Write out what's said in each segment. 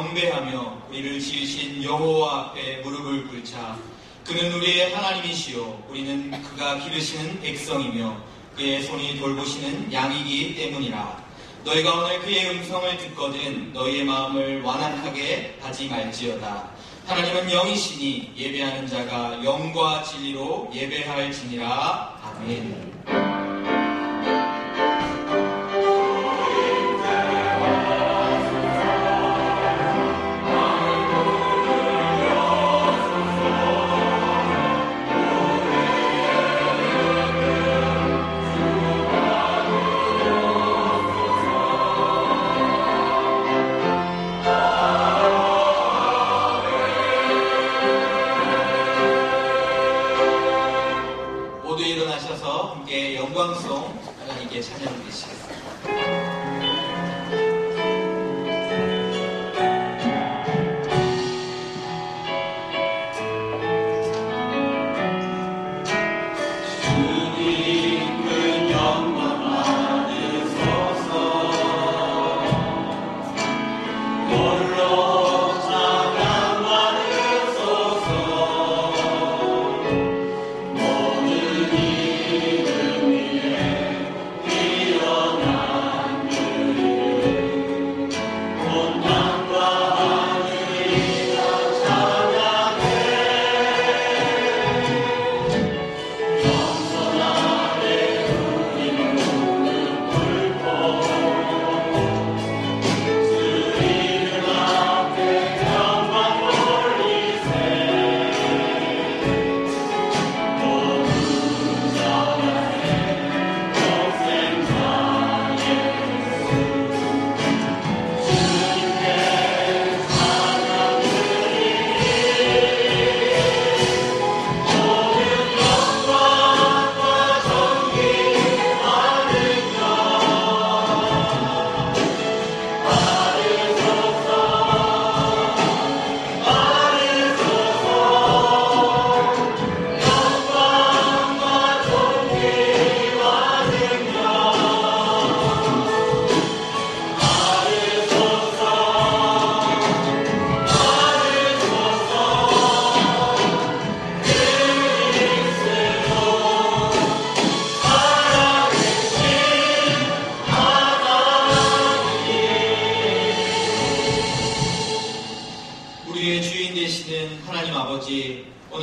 경배하며 우리를 지으신 여호와 앞에 무릎을 꿇자. 그는 우리의 하나님이시요 우리는 그가 기르시는 백성이며 그의 손이 돌보시는 양이기 때문이라. 너희가 오늘 그의 음성을 듣거든 너희의 마음을 완악하게 하지 말지어다. 하나님은 영이시니 예배하는 자가 영과 진리로 예배할지니라. 아멘. 영광송 하나님께 찬양 드리시겠습니다.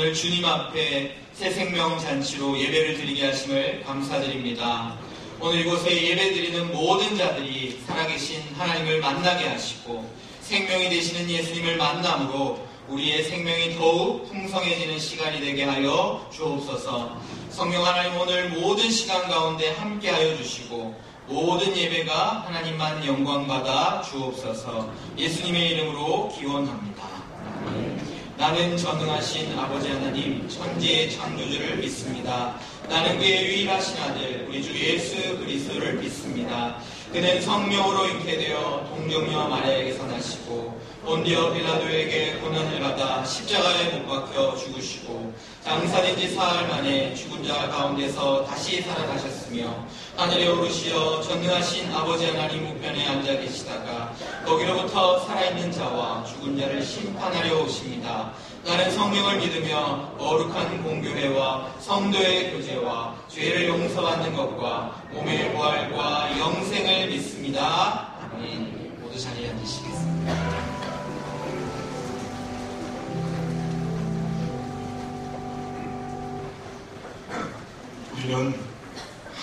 오늘 주님 앞에 새 생명 잔치로 예배를 드리게 하심을 감사드립니다. 오늘 이곳에 예배드리는 모든 자들이 살아계신 하나님을 만나게 하시고 생명이 되시는 예수님을 만남으로 우리의 생명이 더욱 풍성해지는 시간이 되게 하여 주옵소서. 성령 하나님, 오늘 모든 시간 가운데 함께하여 주시고 모든 예배가 하나님만 영광받아 주옵소서. 예수님의 이름으로 기원합니다. 나는 전능하신 아버지 하나님, 천지의 창조주를 믿습니다. 나는 그의 유일하신 아들 우리 주 예수 그리스도를 믿습니다. 그는 성령으로 잉태되어 동정녀 마리아에게서 나시고 본디오 빌라도에게 고난을 받아 십자가에 못 박혀 죽으시고 장사된 지 사흘 만에 죽은 자 가운데서 다시 살아나셨으며 하늘에 오르시어 전능하신 아버지 하나님 우편에 앉아 계시다가 거기로부터 살아있는 자와 죽은 자를 심판하려 오십니다. 나는 성령을 믿으며 거룩한 공교회와 성도의 교제와 죄를 용서받는 것과 몸의 부활과 영생을 믿습니다. 아멘. 모두 자리에 앉으시겠습니다. 우리는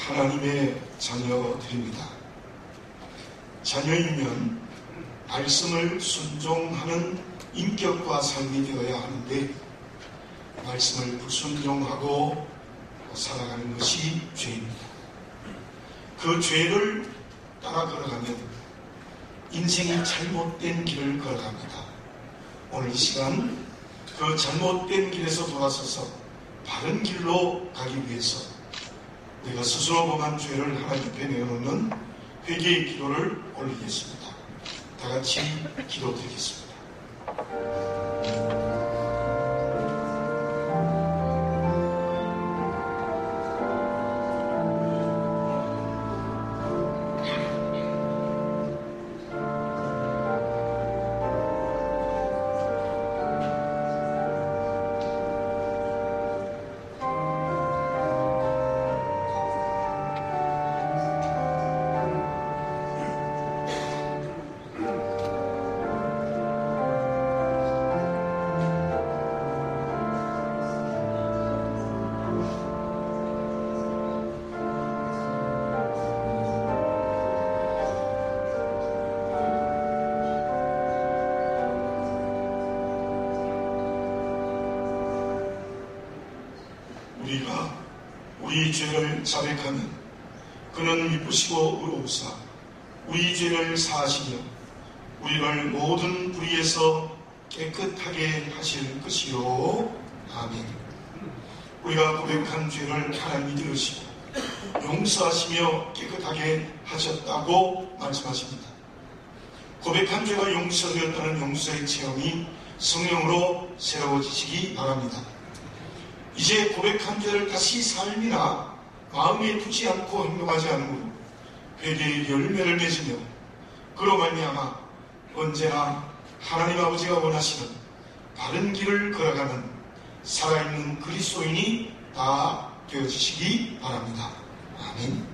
하나님의 자녀들입니다. 자녀이면 말씀을 순종하는 인격과 삶이 되어야 하는데 말씀을 불순종하고 살아가는 것이 죄입니다. 그 죄를 따라 걸어가면 인생이 잘못된 길을 걸어갑니다. 오늘 이 시간 그 잘못된 길에서 돌아서서 바른 길로 가기 위해서 내가 스스로 범한 죄를 하나님 앞에 내어놓는 회개의 기도를 올리겠습니다. 다 같이 기도드리겠습니다. 우리가 우리 죄를 자백하면 그는 미쁘시고 의로우사 우리 죄를 사하시며 우리를 모든 불의에서 깨끗하게 하실 것이요. 아멘. 우리가 고백한 죄를 하나님이 들으시고 용서하시며 깨끗하게 하셨다고 말씀하십니다. 고백한 죄가 용서되었다는 용서의 체험이 성령으로 새로워지시기 바랍니다. 이제 고백한 죄를 다시 삶이나 마음에 두지 않고 행동하지 않으므로 회개의 열매를 맺으며 그로 말미암아 언제나 하나님 아버지가 원하시는 바른 길을 걸어가는 살아있는 그리스도인이 다 되어지시기 바랍니다. 아멘.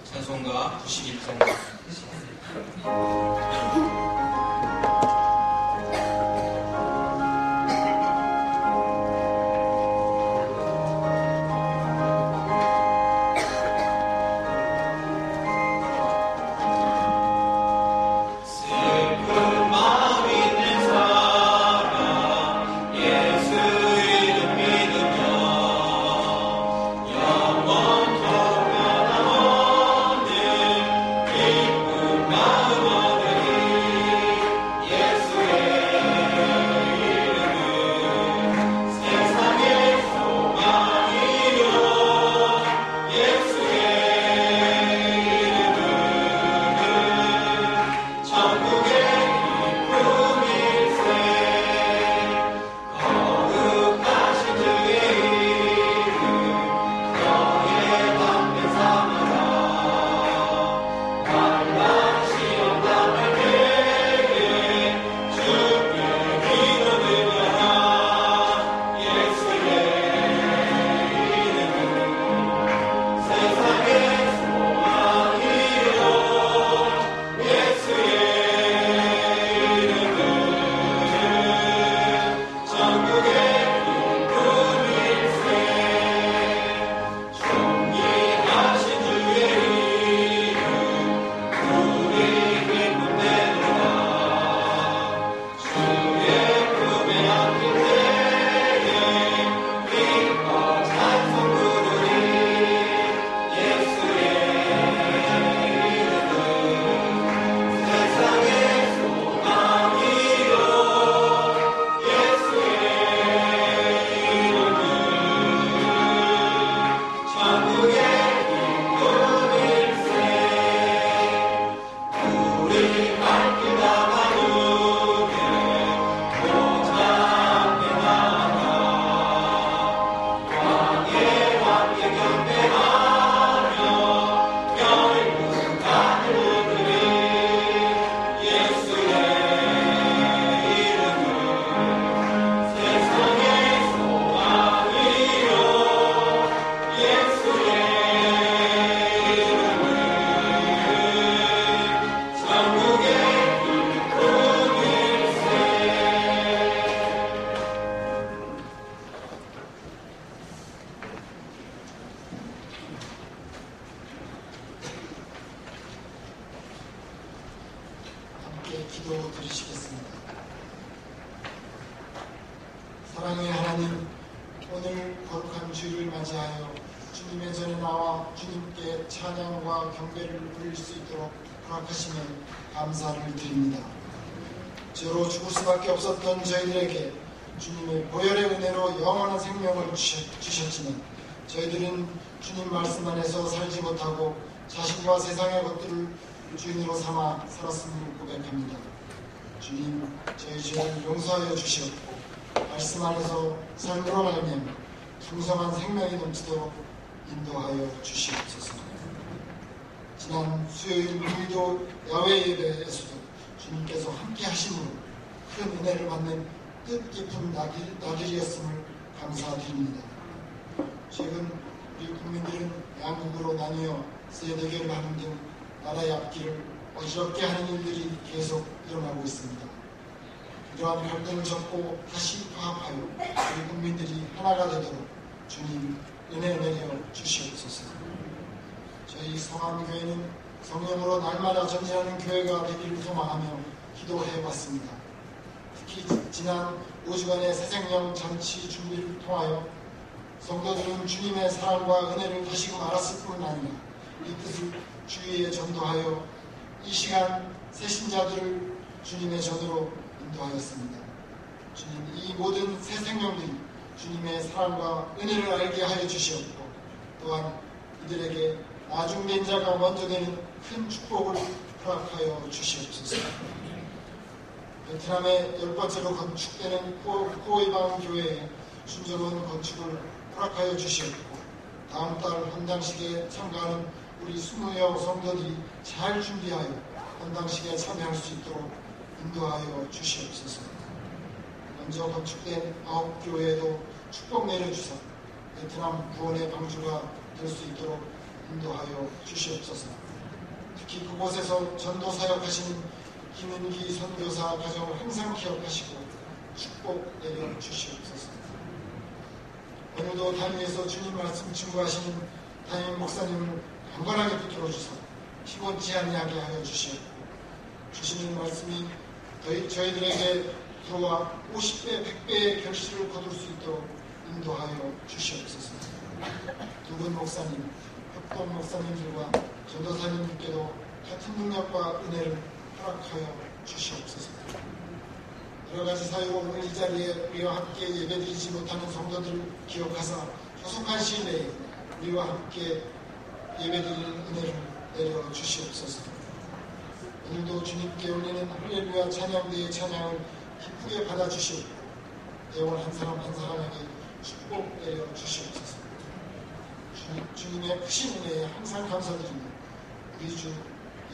찬송가 91장 기도 드리시겠습니다. 사랑의 하나님, 오늘 거룩한 주일을 맞이하여 주님의 전에 나와 주님께 찬양과 경배를 드릴 수 있도록 허락하시며 감사를 드립니다. 죄로 죽을 수밖에 없었던 저희들에게 주님의 보혈의 은혜로 영원한 생명을 주셨지만 저희들은 주님 말씀 안에서 살지 못하고 자신과 세상의 것들을 주인으로 삼아 살았음을 고백합니다. 주님, 저희 죄를 용서하여 주시옵고 말씀 안에서 삶으로 말미암아 풍성한 생명이 넘치도록 인도하여 주시옵소서. 지난 수요일 우리도 야외 예배에서도 주님께서 함께 하심으로 큰 은혜를 받는 뜻깊은 나들이었음을 감사드립니다. 최근 우리 국민들은 양국으로 나뉘어 세대결을 하는 등 나라의 앞길을 어지럽게 하는 일들이 계속 일어나고 있습니다. 이러한 갈등을 접고 다시 화합하여 우리 국민들이 하나가 되도록 주님 은혜 내려 주시옵소서. 저희 성암교회는 성령으로 날마다 전진하는 교회가 되기를 소망하며 기도해봤습니다. 특히 지난 5주간의 새생명 잔치 준비를 통하여 성도들은 주님의 사랑과 은혜를 다시금 알았을 뿐 아니라 이 뜻을 주위에 전도하여 이 시간 새신자들을 주님의 전으로 인도하였습니다. 주님, 이 모든 새 생명들이 주님의 사랑과 은혜를 알게 하여 주시옵고 또한 이들에게 나중된 자가 먼저 되는 큰 축복을 허락하여 주시옵소서. 베트남의 10번째로 건축되는 코이방 교회의 순조로운 건축을 허락하여 주시옵고 다음 달 헌당식에 참가하는 우리 20여 성도들이 잘 준비하여 헌당식에 참여할 수 있도록 인도하여 주시옵소서. 먼저 건축된 9교회에도 축복 내려주사 베트남 구원의 방주가 될 수 있도록 인도하여 주시옵소서. 특히 그곳에서 전도 사역하시는 김은기 선교사 가정을 항상 기억하시고 축복 내려 주시옵소서. 오늘도 단위에서 주님 말씀 증거하시는 담임 목사님을 강건하게 붙들어 주사 피곤치 아니하게 하여 주시옵고 주시는 말씀이 저희들에게 들어와 50배, 100배의 결실을 거둘 수 있도록 인도하여 주시옵소서. 두 분 목사님, 협동 목사님들과 전도사님들께도 같은 능력과 은혜를 허락하여 주시옵소서. 여러 가지 사유로 오늘 이 자리에 우리와 함께 예배드리지 못하는 성도들을 기억하사 조속한 시일 내에 우리와 함께 예배드리는 은혜를 내려 주시옵소서. 오늘도 주님께 올리는 할렐루야 찬양대의 찬양을 기쁘게 받아주시옵고 영혼 한 사람 한 사람에게 축복 내려 주시옵소서. 주님의 크신 은혜에 항상 감사드리며 우리 주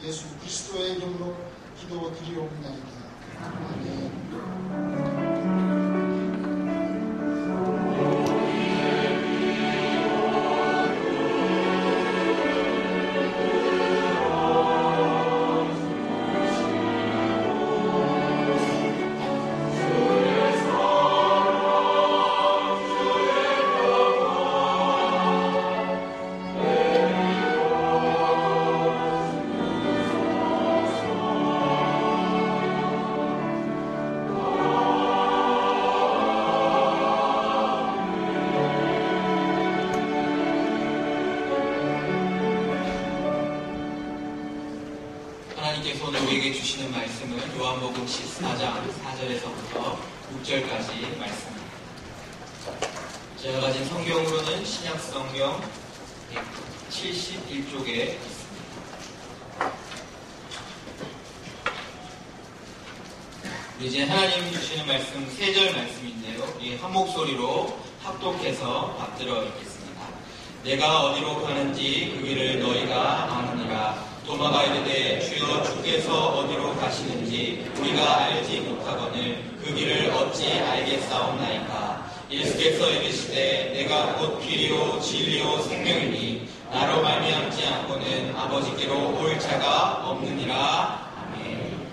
예수 그리스도의 이름으로 기도드리옵나이다. 아멘. 하나님께서 오늘 우리에게 주시는 말씀은 요한복음 14장 4절에서부터 6절까지 말씀입니다. 제가 가진 성경으로는 신약성경 171쪽에 있습니다. 이제 하나님 주시는 말씀 3절 말씀인데요. 이 한 목소리로 합독해서 받들어 읽겠습니다. 내가 어디로 가는지 그 길을 너희가 아느니라. 도마가 이르되 주여 주께서 어디로 가시는지 우리가 알지 못하거늘 그 길을 어찌 알겠사옵나이까. 예수께서 이르시되 내가 곧 길이요 진리요 생명이니 나로 말미암지 않고는 아버지께로 올 자가 없느니라. 아멘.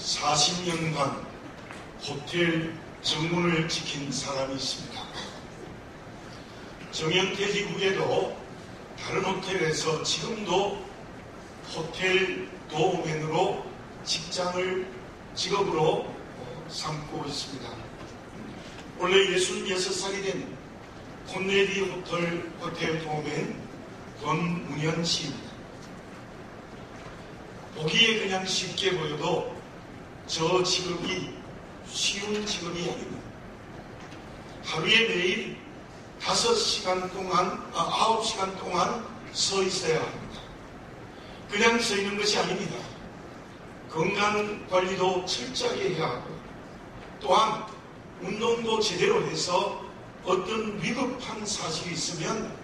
40년간 호텔 정문을 지킨 사람이 있습니다. 정연퇴직후에도 다른 호텔에서 지금도 호텔 도우맨으로 직업으로 삼고 있습니다. 원래 66살이 된 콘레디 호텔 도우맨 권문현 씨입니다. 보기에 그냥 쉽게 보여도 저 직업이 쉬운 직업이 아닙니다. 하루에 매일 9시간 동안, 9시간 동안 서 있어야 합니다. 그냥 서 있는 것이 아닙니다. 건강관리도 철저하게 해야 하고, 또한 운동도 제대로 해서 어떤 위급한 사실이 있으면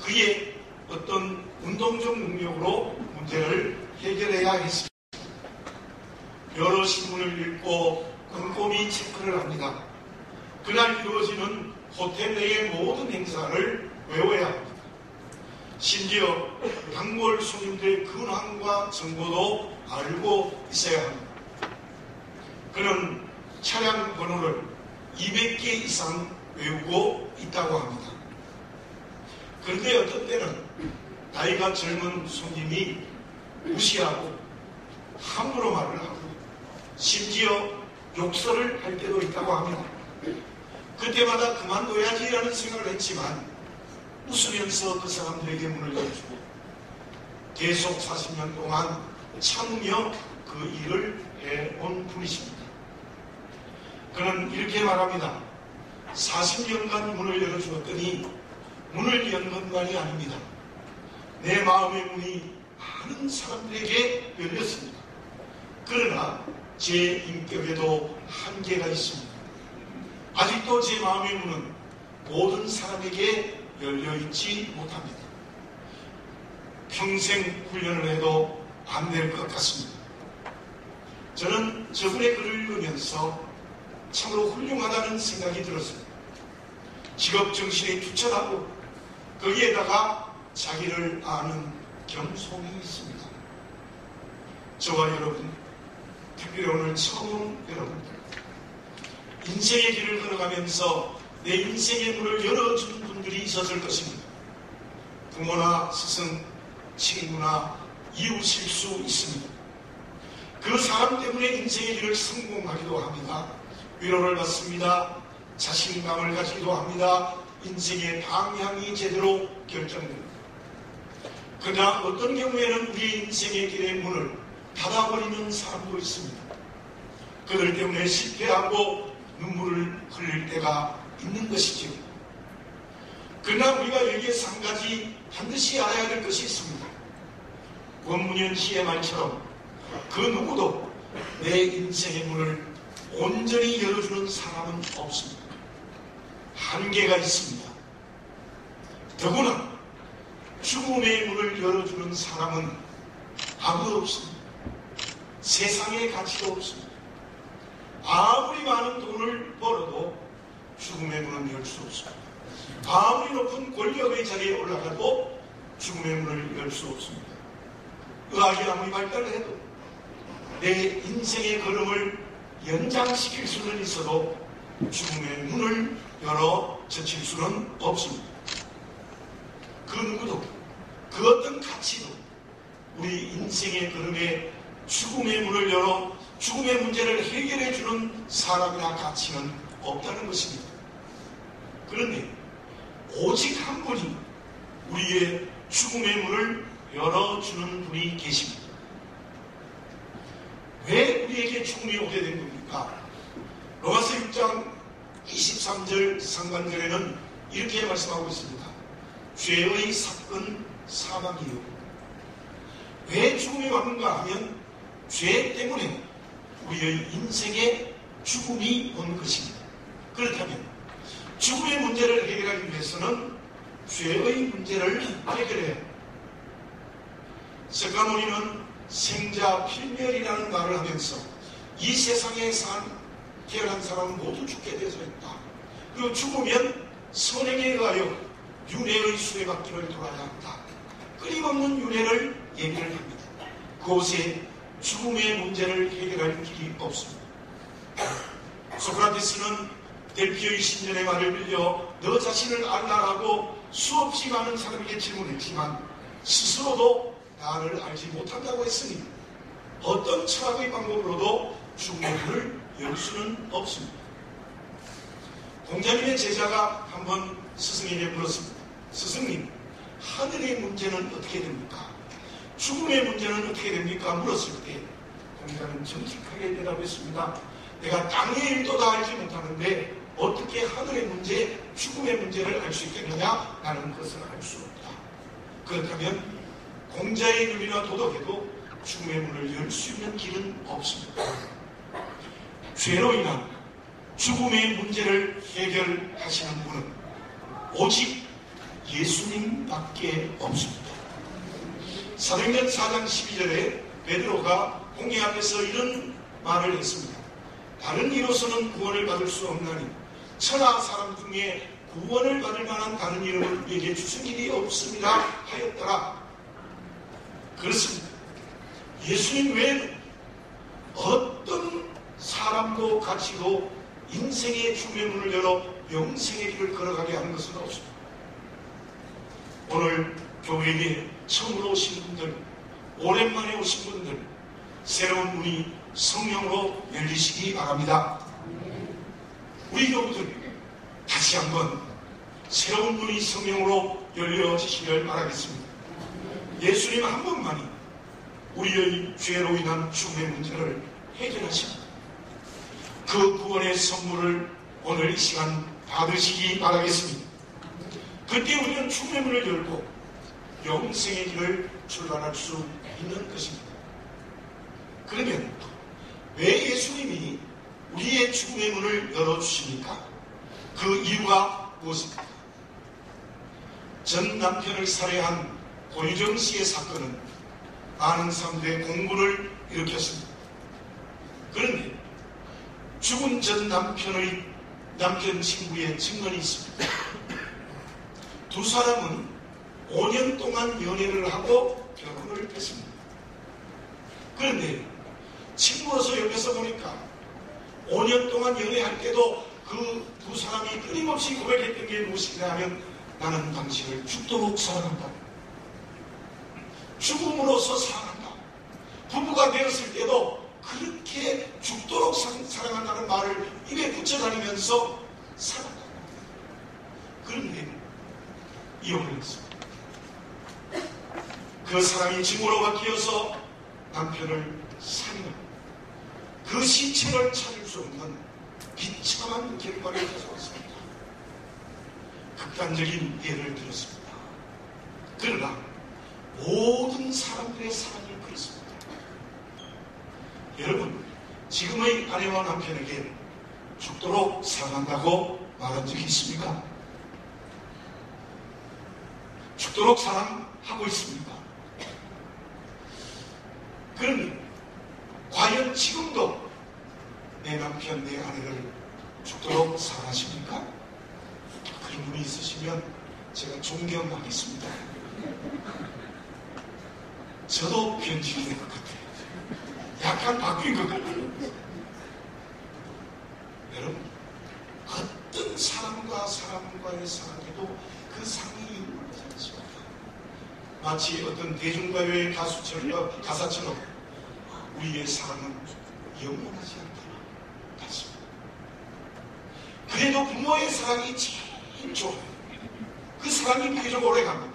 그의 어떤 운동적 능력으로 문제를 해결해야 했습니다. 여러 신문을 읽고 꼼꼼히 체크를 합니다. 그날 이루어지는 호텔 내의 모든 행사를 외워야 합니다. 심지어 단골 손님들의 근황과 정보도 알고 있어야 합니다. 그는 차량 번호를 200개 이상 외우고 있다고 합니다. 그런데 어떤 때는 나이가 젊은 손님이 무시하고 함부로 말을 하고 심지어 욕설을 할 때도 있다고 합니다. 그때마다 그만둬야지라는 생각을 했지만 웃으면서 그 사람들에게 문을 열어주고 계속 40년 동안 참으며 그 일을 해온 분이십니다. 그는 이렇게 말합니다. 40년간 문을 열어주었더니 문을 연 것만이 아닙니다. 내 마음의 문이 많은 사람들에게 열렸습니다. 그러나 제 인격에도 한계가 있습니다. 아직도 제 마음의 문은 모든 사람에게 열려있지 못합니다. 평생 훈련을 해도 안 될 것 같습니다. 저는 저분의 글을 읽으면서 참으로 훌륭하다는 생각이 들었습니다. 직업정신이 투철하고 거기에다가 자기를 아는 겸손이 있습니다. 저와 여러분, 특별히 오늘 처음 온 여러분들, 인생의 길을 걸어가면서 내 인생의 문을 열어주는 분들이 있었을 것입니다. 부모나 스승, 친구나 이웃일 수 있습니다. 그 사람 때문에 인생의 길을 성공하기도 합니다. 위로를 받습니다. 자신감을 가지기도 합니다. 인생의 방향이 제대로 결정됩니다. 그러나 어떤 경우에는 우리 인생의 길의 문을 닫아버리는 사람도 있습니다. 그들 때문에 실패하고 눈물을 흘릴 때가 있는 것이지요. 그러나 우리가 여기에서 한 가지 반드시 알아야 될 것이 있습니다. 권문현 씨의 말처럼 그 누구도 내 인생의 문을 온전히 열어주는 사람은 없습니다. 한계가 있습니다. 더구나 죽음의 문을 열어주는 사람은 아무도 없습니다. 세상의 가치도 없습니다. 아무리 많은 돈을 벌어도 죽음의 문은 열 수 없습니다. 아무리 높은 권력의 자리에 올라가도 죽음의 문을 열 수 없습니다. 의학이 아무리 발달해도 내 인생의 걸음을 연장시킬 수는 있어도 죽음의 문을 열어 젖힐 수는 없습니다. 그 누구도, 그 어떤 가치도 우리 인생의 걸음에 죽음의 문을 열어 죽음의 문제를 해결해 주는 사람이나 가치는 없다는 것입니다. 그런데 오직 한 분이 우리의 죽음의 문을 열어주는 분이 계십니다. 왜 우리에게 죽음이 오게 된 겁니까? 로마서 6장 23절 상반절에는 이렇게 말씀하고 있습니다. 죄의 사건 사망이요. 왜 죽음이 왔는가 하면 죄 때문에 우리의 인생에 죽음이 온 것입니다. 그렇다면 죽음의 문제를 해결하기 위해서는 죄의 문제를 해결해야 합니다. 석가모니는 생자필멸이라는 말을 하면서 이 세상에 태어난 사람은 모두 죽게 되어서 있다. 그리고 죽으면 선행에 의하여 윤회의 수레바퀴를 돌아야 한다. 끊임없는 윤회를 얘기를 합니다. 그곳에 죽음의 문제를 해결할 길이 없습니다. 소크라테스는 델피오의 신전의 말을 빌려 너 자신을 알라라고 수없이 많은 사람에게 질문했지만 스스로도 나를 알지 못한다고 했으니 어떤 철학의 방법으로도 죽음의 문을 열 수는 없습니다. 공자님의 제자가 한번 스승에게 물었습니다. 스승님, 하늘의 문제는 어떻게 됩니까? 죽음의 문제는 어떻게 됩니까? 물었을 때 공자는 정직하게 대답했습니다. 내가 땅의 일도 다 알지 못하는데 어떻게 하늘의 문제, 죽음의 문제를 알 수 있겠느냐? 나는 그것을 알 수 없다. 그렇다면 공자의 윤리나 도덕에도 죽음의 문을 열 수 있는 길은 없습니다. 죄로 인한 죽음의 문제를 해결하시는 분은 오직 예수님밖에 없습니다. 사도행전 4장 12절에 베드로가 공회 앞에서 이런 말을 했습니다. 다른 이로서는 구원을 받을 수 없나니 천하 사람 중에 구원을 받을 만한 다른 이름을 우리에게 주신 일이 없습니다 하였더라. 그렇습니다. 예수님 외에는 어떤 사람도 가치도 인생의 죽음의 문을 열어 영생의 길을 걸어가게 하는 것은 없습니다. 오늘 교회에 처음으로 오신 분들, 오랜만에 오신 분들, 새로운 문이 성령으로 열리시기 바랍니다. 우리 교우들 다시 한번 새로운 문이 성령으로 열려지시길 바라겠습니다. 예수님 한 분만이 우리의 죄로 인한 죽음의 문제를 해결하십니다. 그 구원의 선물을 오늘 이 시간 받으시기 바라겠습니다. 그때 우리는 죽음의 문을 열고 영생의 길을 출발할 수 있는 것입니다. 그러면 왜 예수님이 우리의 죽음의 문을 열어주십니까? 그 이유가 무엇입니까? 전 남편을 살해한 권유정 씨의 사건은 많은 사람들의 공분을 일으켰습니다. 그런데 죽은 전 남편 친구의 증언이 있습니다. 두 사람은 5년 동안 연애를 하고 결혼을 했습니다. 그런데 친구로서 옆에서 보니까 5년 동안 연애할 때도 그 두 사람이 끊임없이 고백했던 게 무엇이냐 하면 나는 당신을 죽도록 사랑한다. 죽음으로써 사랑한다. 부부가 되었을 때도 그렇게 죽도록 사랑한다는 말을 입에 붙여다니면서 사랑한다. 그런데 이혼을 했습니다. 그 사람이 증오로 바뀌어서 남편을 살인하고 그 시체를 찾을 수 없는 비참한 결과를 가져왔습니다. 극단적인 예를 들었습니다. 그러나 모든 사람들의 사랑이 그렇습니다. 여러분, 지금의 아내와 남편에게 죽도록 사랑한다고 말한 적이 있습니까? 죽도록 사랑하고 있습니까? 그러면 과연 지금도 내 남편, 내 아내를 죽도록 사랑하십니까? 그런 분이 있으시면 제가 존경하겠습니다. 저도 변질이 된 것 같아요. 약간 바뀐 것 같아요. 여러분, 어떤 사람과 사람과의 사랑에도 그 사랑이 이루어지지 않습니다. 마치 어떤 대중가요의 가사처럼 우리의 사랑은 영원하지 않다. 같습니다. 그래도 부모의 사랑이 제일 좋아요. 그 사랑이 비교적 오래 갑니다.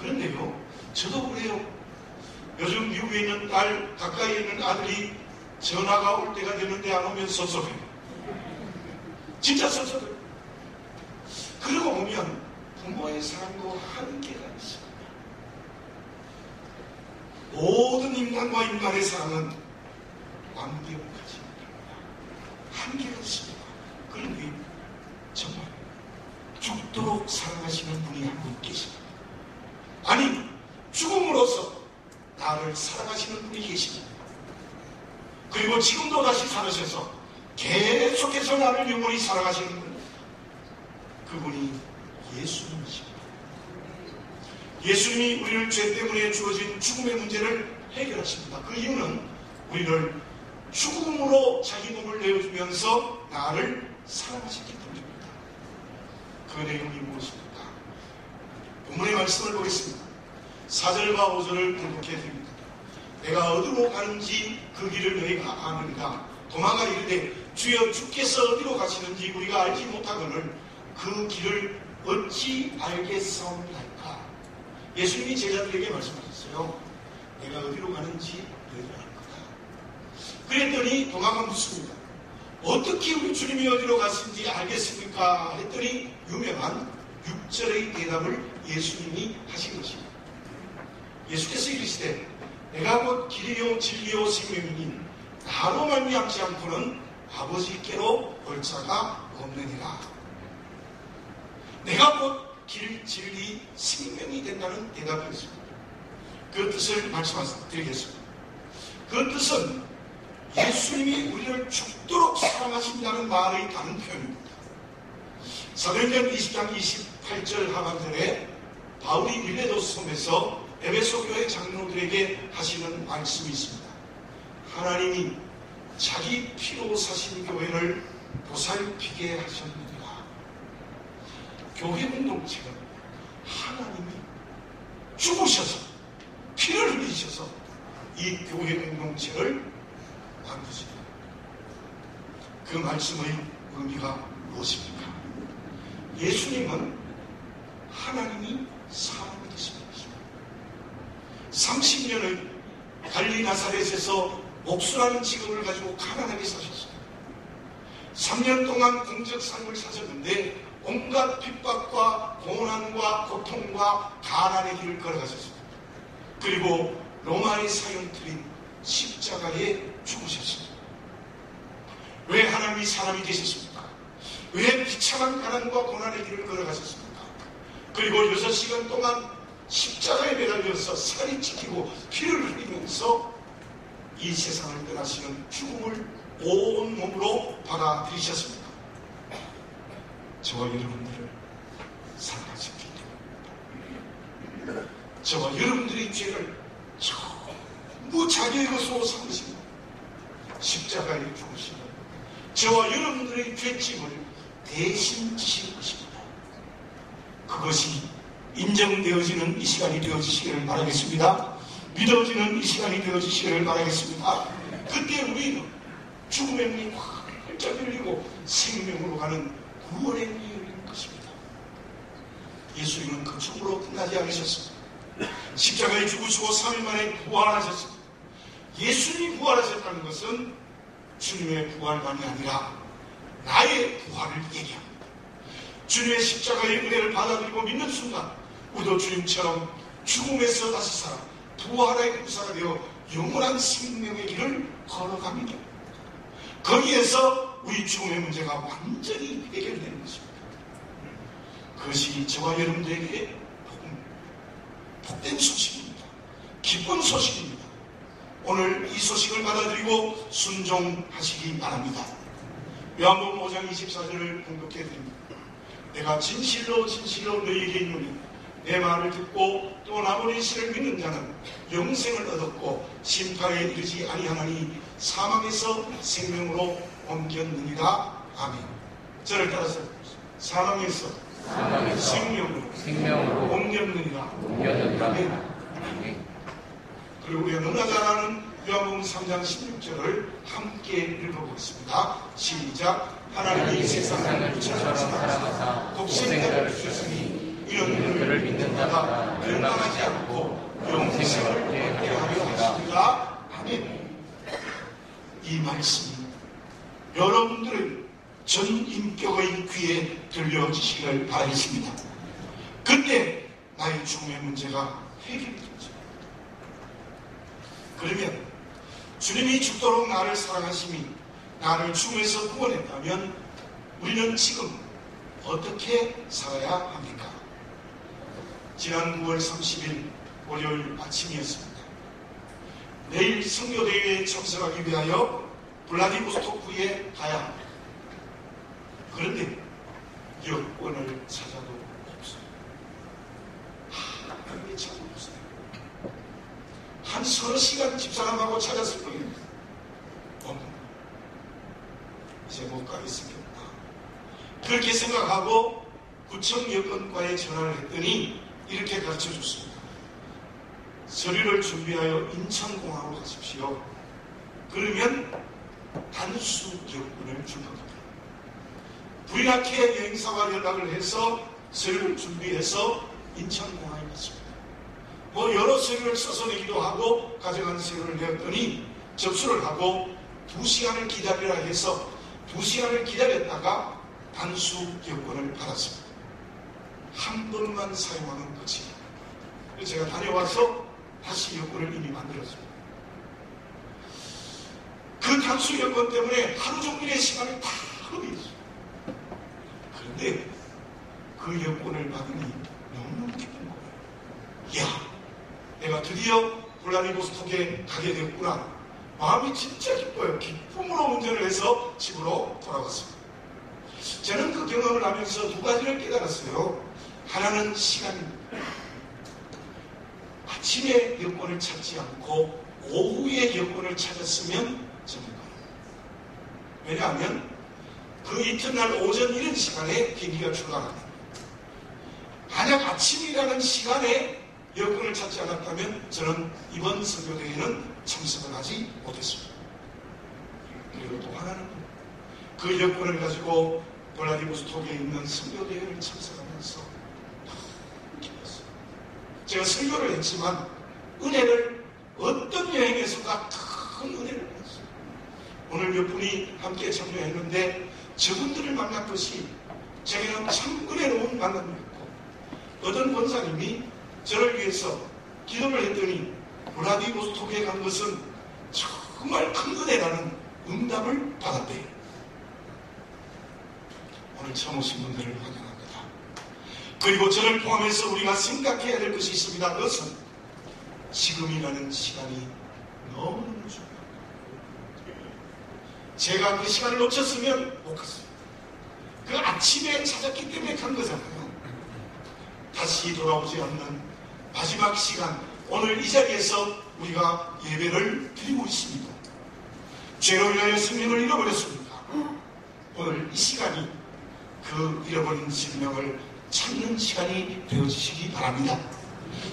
그런데요, 저도 그래요. 요즘 미국에 있는 딸, 가까이에 있는 아들이 전화가 올 때가 되는데 안 오면 섭섭해요. 진짜 섭섭해요. 그러고 보면 부모의 사랑도 한계가 있습니다. 모든 인간과 인간의 사랑은 완벽하지 못합니다. 한계가 있습니다. 그런데 정말 죽도록 사랑하시는 분이 한 분 계십니다. 아니, 죽음으로써 나를 사랑하시는 분이 계십니다. 그리고 지금도 다시 살으셔서 계속해서 나를 영원히 사랑하시는 분, 그분이 예수님이십니다. 예수님이 우리를 죄 때문에 주어진 죽음의 문제를 해결하십니다. 그 이유는 우리를 죽음으로 자기 몸을 내어주면서 나를 사랑하셨기 때문입니다. 그 내용이 무엇입니까? 본문의 말씀을 보겠습니다. 4절과 5절을 공독해 드립니다. 내가 어디로 가는지 그 길을 너희가 아느니라. 도마가 이르되 주여 주께서 어디로 가시는지 우리가 알지 못하거늘 그 길을 어찌 알겠사옵나이까. 예수님이 제자들에게 말씀하셨어요. 내가 어디로 가는지 너희가 알 거다. 그랬더니 도마가 묻습니다. 어떻게 우리 주님이 어디로 가신지 알겠습니까? 했더니 유명한 6절의 대답을 예수님이 하신 것입니다. 예수께서 이르시되 내가 곧 길이요 진리요 생명이니 나로 말미암지 않고는 아버지께로 올 자가 없느니라. 내가 곧 길, 진리, 생명이 된다는 대답이었습니다. 그 뜻을 말씀드리겠습니다. 그 뜻은 예수님이 우리를 죽도록 사랑하신다는 말의 다른 표현입니다. 사도행전 20장 28절 하반절에 바울이 밀레도스 섬에서 에베소 교회 장로들에게 하시는 말씀이 있습니다. 하나님이 자기 피로 사신 교회를 보살피게 하셨느니라. 교회 공동체는 하나님이 죽으셔서 피를 흘리셔서 이 교회 공동체를 만드십니다. 그 말씀의 의미가 무엇입니까? 예수님은 하나님이 사람이 되신 것입니다. 30년을 갈릴리 나사렛에서 목수라는 직업을 가지고 가난하게 사셨습니다. 3년 동안 공적 삶을 사셨는데 온갖 핍박과 고난과 고통과 가난의 길을 걸어가셨습니다. 그리고 로마의 사형틀인 십자가에 죽으셨습니다. 왜 하나님이 사람이 되셨습니까? 왜 비참한 가난과 고난의 길을 걸어가셨습니까? 그리고 6시간 동안 십자가에 매달려서 살이 찢기고 피를 흘리면서 이 세상을 떠나시는 죽음을 온 몸으로 받아들이셨습니다. 저와 여러분들을 사랑하셨기 때문입니다. 저와 여러분들의 죄를 전부 자기의 것으로 삼으시고 십자가에 죽으시는 저와 여러분들의 죄짐을 대신 지신 것입니다. 그것이 인정되어지는 이 시간이 되어지시기를 바라겠습니다. 믿어지는 이 시간이 되어지시기를 바라겠습니다. 그때 우리는 죽음의 문이 활짝 열리고 생명으로 가는 구원의 문이 열리는 것입니다. 예수님은 그 죽음으로 끝나지 않으셨습니다. 십자가에 죽으시고 3일 만에 부활하셨습니다. 예수님이 부활하셨다는 것은 주님의 부활만이 아니라 나의 부활을 얘기합니다. 주님의 십자가의 은혜를 받아들이고 믿는 순간 우리도 주님처럼 죽음에서 다시 살아 부활의 구사가 되어 영원한 생명의 길을 걸어갑니다. 거기에서 우리 죽음의 문제가 완전히 해결되는 것입니다. 그것이 저와 여러분들에게 복된 소식입니다. 기쁜 소식입니다. 오늘 이 소식을 받아들이고 순종하시기 바랍니다. 요한복음 5장 24절을 공독해 드립니다. 내가 진실로 진실로 너희에게 이르노니 내 말을 듣고 또 나보낸 이를 믿는 자는 영생을 얻었고 심판에 이르지 아니하나니 사망에서 생명으로 옮겼느니라. 아멘. 저를 따라서 사망에서 생명으로 옮겼느니라. 아멘. 그리고 우리가 너무나 잘 아는 요한복음 3장 16절을 함께 읽어보겠습니다. 시작. 하나님이 세상을 빛처럼 사랑하사 독생자를 주셨으니 이는 그를 믿는 자가 멸망하지 않고 영생을 얻게 하려 하십니다. 아멘. 이 말씀이 여러분들의 전 인격의 귀에 들려지시기를 바라겠습니다. 그때 나의 죽음의 문제가 해결이 되죠. 그러면 주님이 죽도록 나를 사랑하심이 나를 죽음에서 구원했다면 우리는 지금 어떻게 살아야 합니까? 지난 9월 30일 월요일 아침이었습니다. 내일 선교대회에 참석하기 위하여 블라디보스토크에 가야 합니다. 그런데 여권을 찾아도 없어요. 하나님의 찾아도 없어요. 한 서너 시간 집사람하고 찾았을 겁니다. 이제 못 가겠습니다. 그렇게 생각하고 구청 여건과에 전화를 했더니 이렇게 가르쳐 줬습니다. 서류를 준비하여 인천공항으로 가십시오. 그러면 단수 여권을 줄 겁니다. 브리나케 여행사와 연락을 해서 서류를 준비해서 인천공항에 갔습니다. 뭐 여러 서류를 써서 내기도 하고 가져간 서류를 내었더니 접수를 하고 2시간을 기다리라 해서 2시간을 기다렸다가 단수 여권을 받았습니다. 한 번만 사용하는 거지. 제가 다녀와서 다시 여권을 이미 만들었습니다. 그 단수 여권 때문에 하루 종일의 시간을 다 허비했어요. 그런데 그 여권을 받으니 너무너무 기쁜 거예요. 야, 내가 드디어 블라디보스톡에 가게 되었구나. 마음이 진짜 기뻐요. 기쁨으로 운전을 해서 집으로 돌아왔습니다. 저는 그 경험을 하면서 두 가지를 깨달았어요. 하나는 시간입니다. 아침에 여권을 찾지 않고 오후에 여권을 찾았으면 저는 왜냐하면 그 이튿날 오전 이른 시간에 비행기가 출발합니다. 만약 아침이라는 시간에 여권을 찾지 않았다면 저는 이번 선교대회는 참석을 하지 못했습니다. 그리고 또 하나는 그 여권을 가지고 블라디보스톡에 있는 선교대회를 참석하면서 기뻤어요. 제가 선교를 했지만 은혜를 어떤 여행에서가 큰 은혜를 받았어요. 오늘 몇 분이 함께 참여했는데 저분들을 만났듯이 제게는 참 은혜로운 만남이었고 어떤 권사님이 저를 위해서 기도를 했더니 블라디보스톡에 간 것은 정말 큰 은혜라는 응답을 받았대요. 오늘 처음 오신 분들을 환영합니다. 그리고 저를 포함해서 우리가 생각해야 될 것이 있습니다. 그것은 지금이라는 시간이 너무너무 중요합니다. 제가 그 시간을 놓쳤으면 못 갔어요. 그 아침에 찾았기 때문에 간 거잖아요. 다시 돌아오지 않는 마지막 시간, 오늘 이 자리에서 우리가 예배를 드리고 있습니다. 죄로 인하여 생명을 잃어버렸습니다. 오늘 이 시간이 그 잃어버린 생명을 찾는 시간이 되어지시기 바랍니다.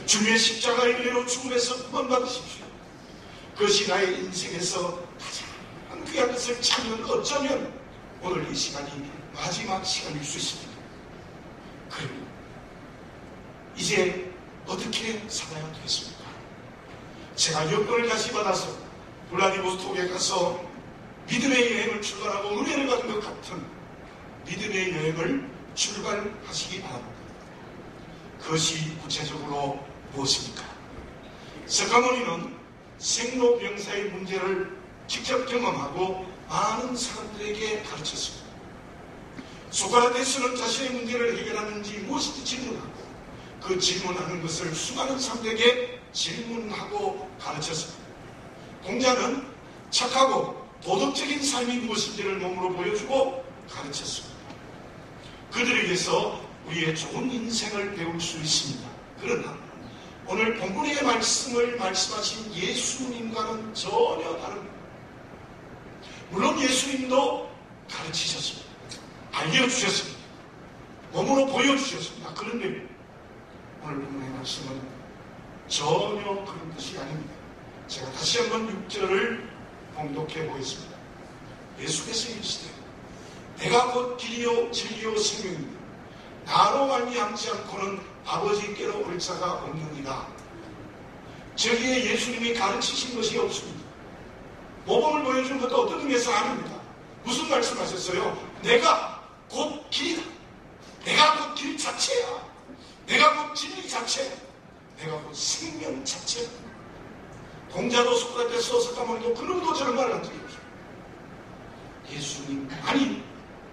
주님의 십자가의 은혜로 죽음에서 구원받으십시오. 그것이 나의 인생에서 가장 귀한 것을 찾는 어쩌면 오늘 이 시간이 마지막 시간일 수 있습니다. 그리고 이제 어떻게 살아야 되겠습니까? 제가 여권을 다시 받아서 블라디보스톡에 가서 믿음의 여행을 출발하고 은혜를 받은 것 같은 믿음의 여행을 출발하시기 바랍니다. 그것이 구체적으로 무엇입니까? 석가모니는 생로병사의 문제를 직접 경험하고 많은 사람들에게 가르쳤습니다. 소크라테스는 자신의 문제를 해결하는지 무엇인지 질문하고 그 질문하는 것을 수많은 사람들에게 질문하고 가르쳤습니다. 공자는 착하고 도덕적인 삶이 무엇인지를 몸으로 보여주고 가르쳤습니다. 그들에게서 우리의 좋은 인생을 배울 수 있습니다. 그러나 오늘 본문의 말씀을 말씀하신 예수님과는 전혀 다릅니다. 물론 예수님도 가르치셨습니다. 알려주셨습니다. 몸으로 보여주셨습니다. 그런데 오늘 본문의 말씀은 전혀 그런 것이 아닙니다. 제가 다시 한번 6절을 봉독해 보겠습니다. 예수께서 이르시되 내가 곧 길이요 진리요 생명이니 나로 말미암지 않고는 아버지께로 올 자가 없느니라. 저기에 예수님이 가르치신 것이 없습니다. 모범을 보여준 것도 어떤 의미에서 아닙니다. 무슨 말씀하셨어요? 내가 곧 길이다. 내가 곧 길 자체야. 내가 곧 진리 자체야. 내가 곧 생명 자체야. 공자도 소크라테스 석가모니도 그놈도 저런 말을 한 적이 없어요. 예수님 아니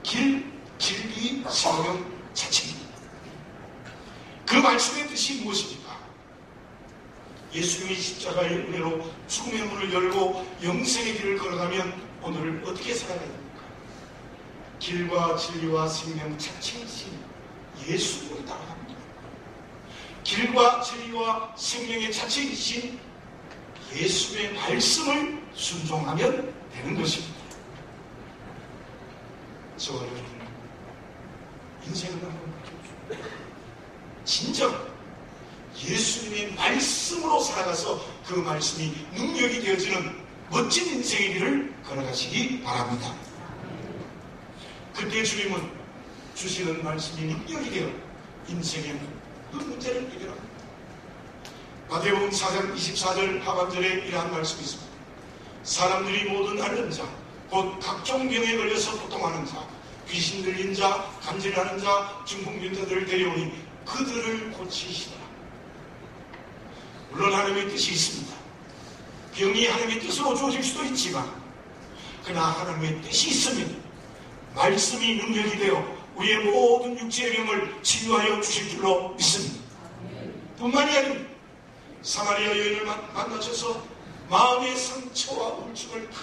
길, 진리, 생명 자체입니다. 그 말씀의 뜻이 무엇입니까? 예수님이 십자가의 은혜로 죽음의 문을 열고 영생의 길을 걸어가면 오늘을 어떻게 살아가야 됩니까? 길과 진리와 생명 자체이신 예수님을 따라갑니다. 길과 진리와 생명의 자체이신 예수의 말씀을 순종하면 되는 것입니다. 저와 여러분, 인생은 한번 진정 예수님의 말씀으로 살아가서 그 말씀이 능력이 되어지는 멋진 인생의 길을 걸어가시기 바랍니다. 그때 주님은 주시는 말씀이 능력이 되어 인생의 모든 문제를 해결합니다. 마태복음 4장 24절 하반절에 이러한 말씀이 있습니다. 사람들이 모든 앓는 자, 곧 각종 병에 걸려서 고통하는 자, 귀신 들린 자, 간질하는 자, 중풍병자들을 데려오니 그들을 고치시더라. 물론 하나님의 뜻이 있습니다. 병이 하나님의 뜻으로 주어질 수도 있지만 그러나 하나님의 뜻이 있으면 말씀이 능력이 되어 우리의 모든 육체의 병을 치유하여 주실 줄로 믿습니다. 뿐만이 아닙니다. 사마리아 여인을 만나셔서 마음의 상처와 우울증을 다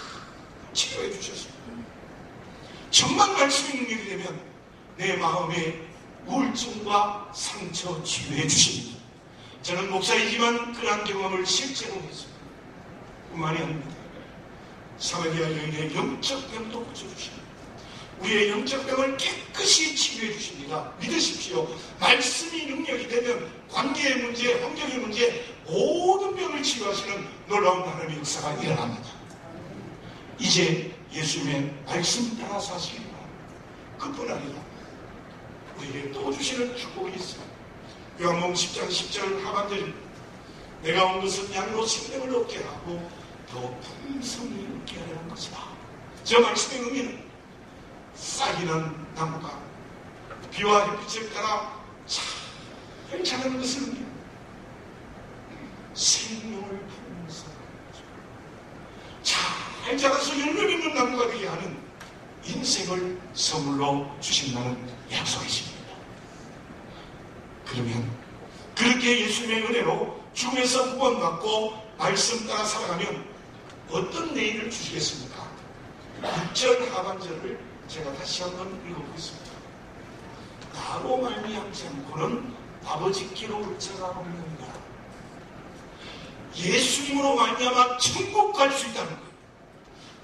치료해 주셨습니다. 정말 말씀이 능력이 되면 내 마음의 우울증과 상처 치유해 주십니다. 저는 목사이지만 그러한 경험을 실제로 했습니다. 뿐만이 아닙니다. 사마리아 여인의 영적 병도 고쳐주십니다. 우리의 영적 병을 깨끗이 치유해 주십니다. 믿으십시오. 말씀이 능력이 되면 관계의 문제, 환경의 문제, 모든 병을 치유하시는 놀라운 하나님의 역사가 일어납니다. 이제 예수님의 말씀 따라 사시기 바랍니다. 그뿐 아니라 우리에게 또 주시는 축복이 있습니다. 요한복음 10장 10절 하반절, 내가 온 것은 양으로 생명을 얻게 하고 더 풍성히 얻게 하려는 것이다. 저 말씀의 의미는 싹이 난 나무가 비와 햇빛을 따라 잘 자라는 것을 의미합니다. 생명을 품면서 잘 자라서 열매 맺는 나무가 되게 하는 인생을 선물로 주신다는 약속이십니다. 그러면 그렇게 예수님의 은혜로 죽음에서 구원받고 말씀 따라 살아가면 어떤 내일을 주시겠습니까? 6절 하반절을 제가 다시 한번 읽어보겠습니다. 나로 말미암지 않고는 아버지께로 올 자가 없느니라. 예수님으로 말미암아 천국 갈 수 있다는 거예요.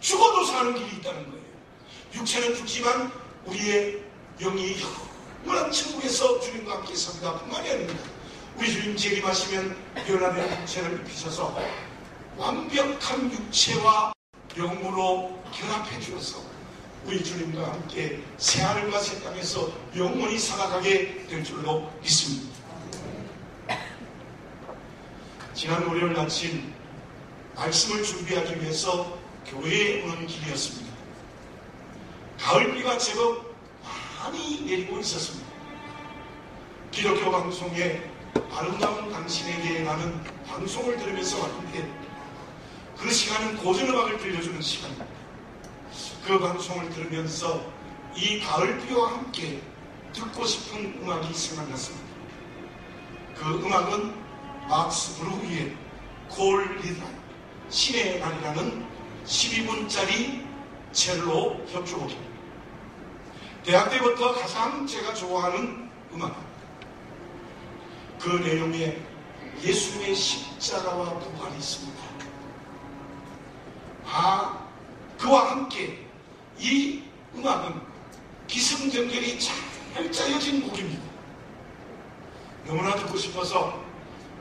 죽어도 사는 길이 있다는 거예요. 육체는 죽지만 우리의 영이 영원한 천국에서 주님과 함께 삽니다. 뿐만이 아닙니다. 우리 주님 재림하시면 변화된 육체를 입히셔서 완벽한 육체와 영으로 결합해 주어서 우리 주님과 함께 새하늘과 새 땅에서 영원히 살아가게 될 줄로 믿습니다. 지난 월요일 아침 말씀을 준비하기 위해서 교회에 오는 길이었습니다. 가을비가 제법 많이 내리고 있었습니다. 기독교 방송에 아름다운 당신에게 라는 방송을 들으면서 왔는데 그 시간은 고전음악을 들려주는 시간입니다. 그 방송을 들으면서 이 가을비와 함께 듣고 싶은 음악이 생각났습니다. 그 음악은 막스 브루이의 콜 리드 신의 날이라는 12분짜리 첼로 협주곡입니다. 대학 때부터 가장 제가 좋아하는 음악입니다. 그 내용에 예수님의 십자가와 부활이 있습니다. 그와 함께 이 음악은 기승전결이 잘 짜여진 곡입니다. 너무나 듣고 싶어서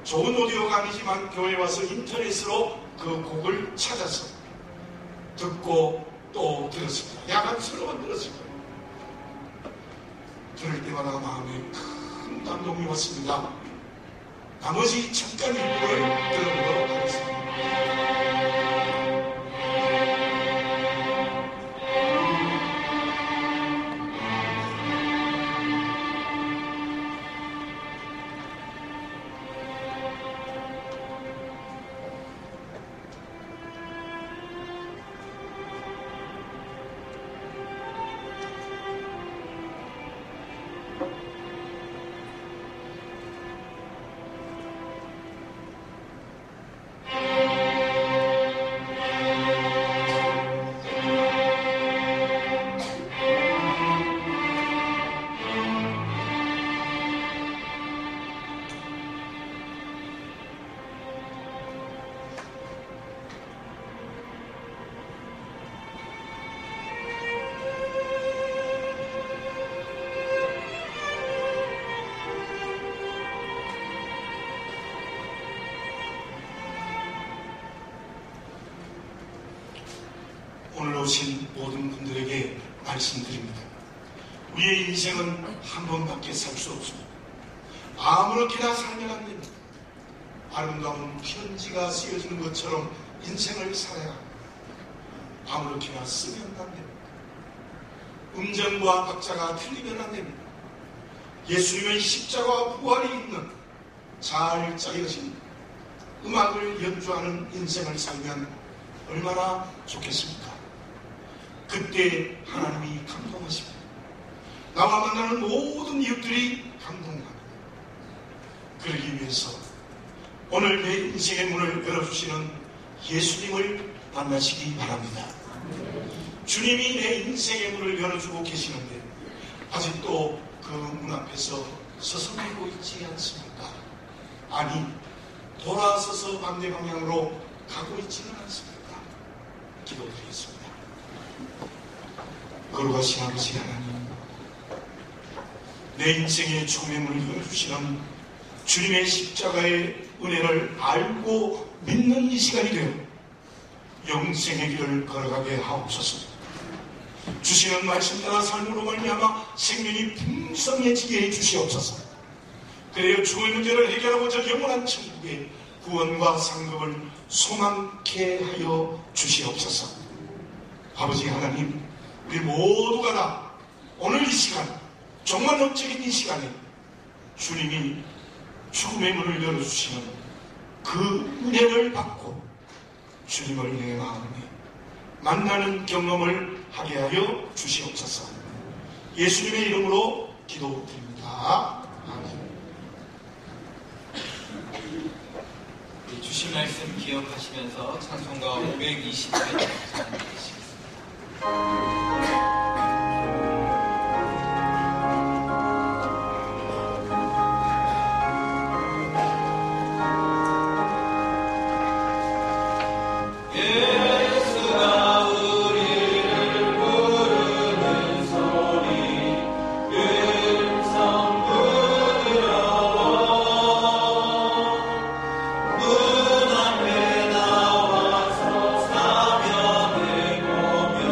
좋은 오디오가 아니지만 교회에 와서 인터넷으로 그 곡을 찾아서 듣고 또 들었습니다. 약간 슬로만 들었을 거예요. 들을 때마다 마음에 큰 감동이 왔습니다. 나머지 잠깐 일부를 들어보도록 하겠습니다. 돌아오신 모든 분들에게 말씀드립니다. 우리의 인생은 한 번밖에 살 수 없습니다. 아무렇게나 살면 안 됩니다. 아름다운 편지가 쓰여지는 것처럼 인생을 살아야 합니다. 아무렇게나 쓰면 안 됩니다. 음정과 박자가 틀리면 안 됩니다. 예수님의 십자가와 부활이 있는 잘 짜여진 음악을 연주하는 인생을 살면 얼마나 좋겠습니까? 그때 하나님이 감동하십니다. 나와 만나는 모든 이웃들이 감동합니다. 그러기 위해서 오늘 내 인생의 문을 열어주시는 예수님을 만나시기 바랍니다. 주님이 내 인생의 문을 열어주고 계시는데 아직도 그 문 앞에서 서성이고 있지 않습니까? 아니, 돌아서서 반대 방향으로 가고 있지는 않습니까? 기도드리겠습니다. 거룩하신 아버지 하나님, 내 인생의 처음의 문을 열어주시는 주님의 십자가의 은혜를 알고 믿는 이 시간이 되어 영생의 길을 걸어가게 하옵소서. 주시는 말씀 따라 삶으로 말미암아 생명이 풍성해지게 해주시옵소서. 그래야 죽음의 문제를 해결하고 저 영원한 천국의 구원과 상급을 소망케 하여 주시옵소서. 아버지 하나님, 우리 모두가 다 오늘 이 시간, 정말 영적인 이 시간에 주님이 죽음의 문을 열어주시는 그 은혜를 받고 주님을 내 마음에 만나는 경험을 하게 하여 주시옵소서. 예수님의 이름으로 기도드립니다. 아멘. 주신 말씀 기억하시면서 찬송가 520회 찬양하시겠습니다. 문 앞에 나와서 사면을 보며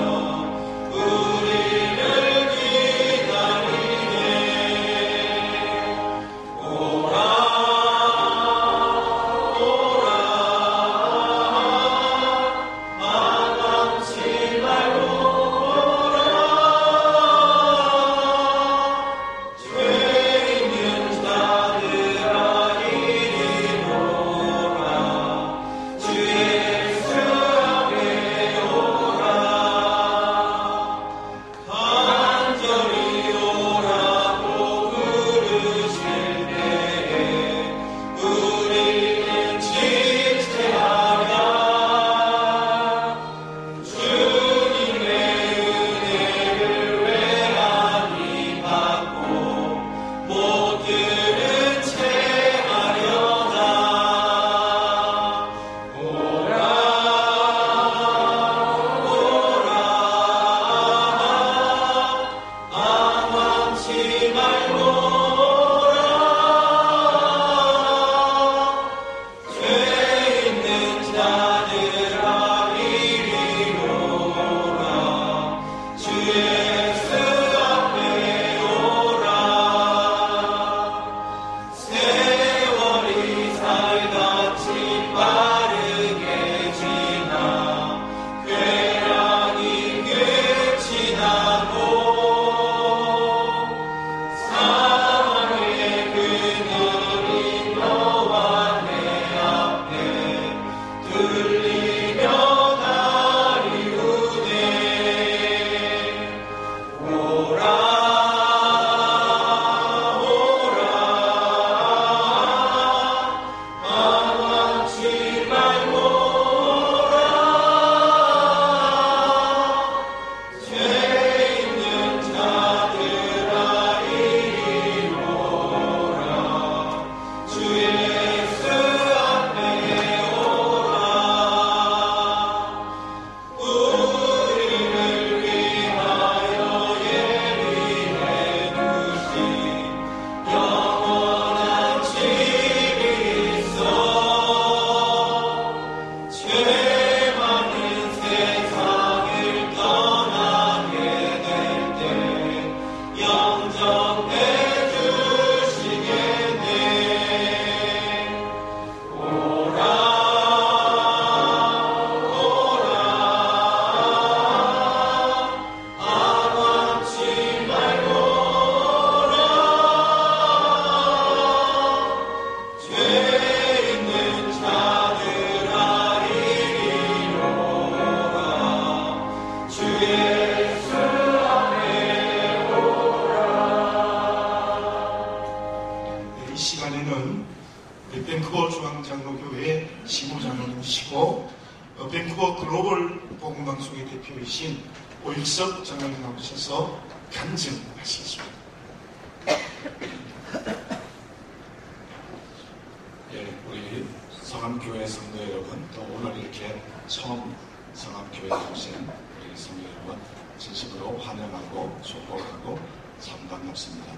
밴쿠버 글로벌 복음방송의 대표이신 오일석 장로님 나오셔서 간증하시겠습니다. 예, 우리 성암교회 성도 여러분, 또 오늘 이렇게 처음 성암교회 오신 우리 성도 여러분 진심으로 환영하고 축복하고 참 반갑습니다.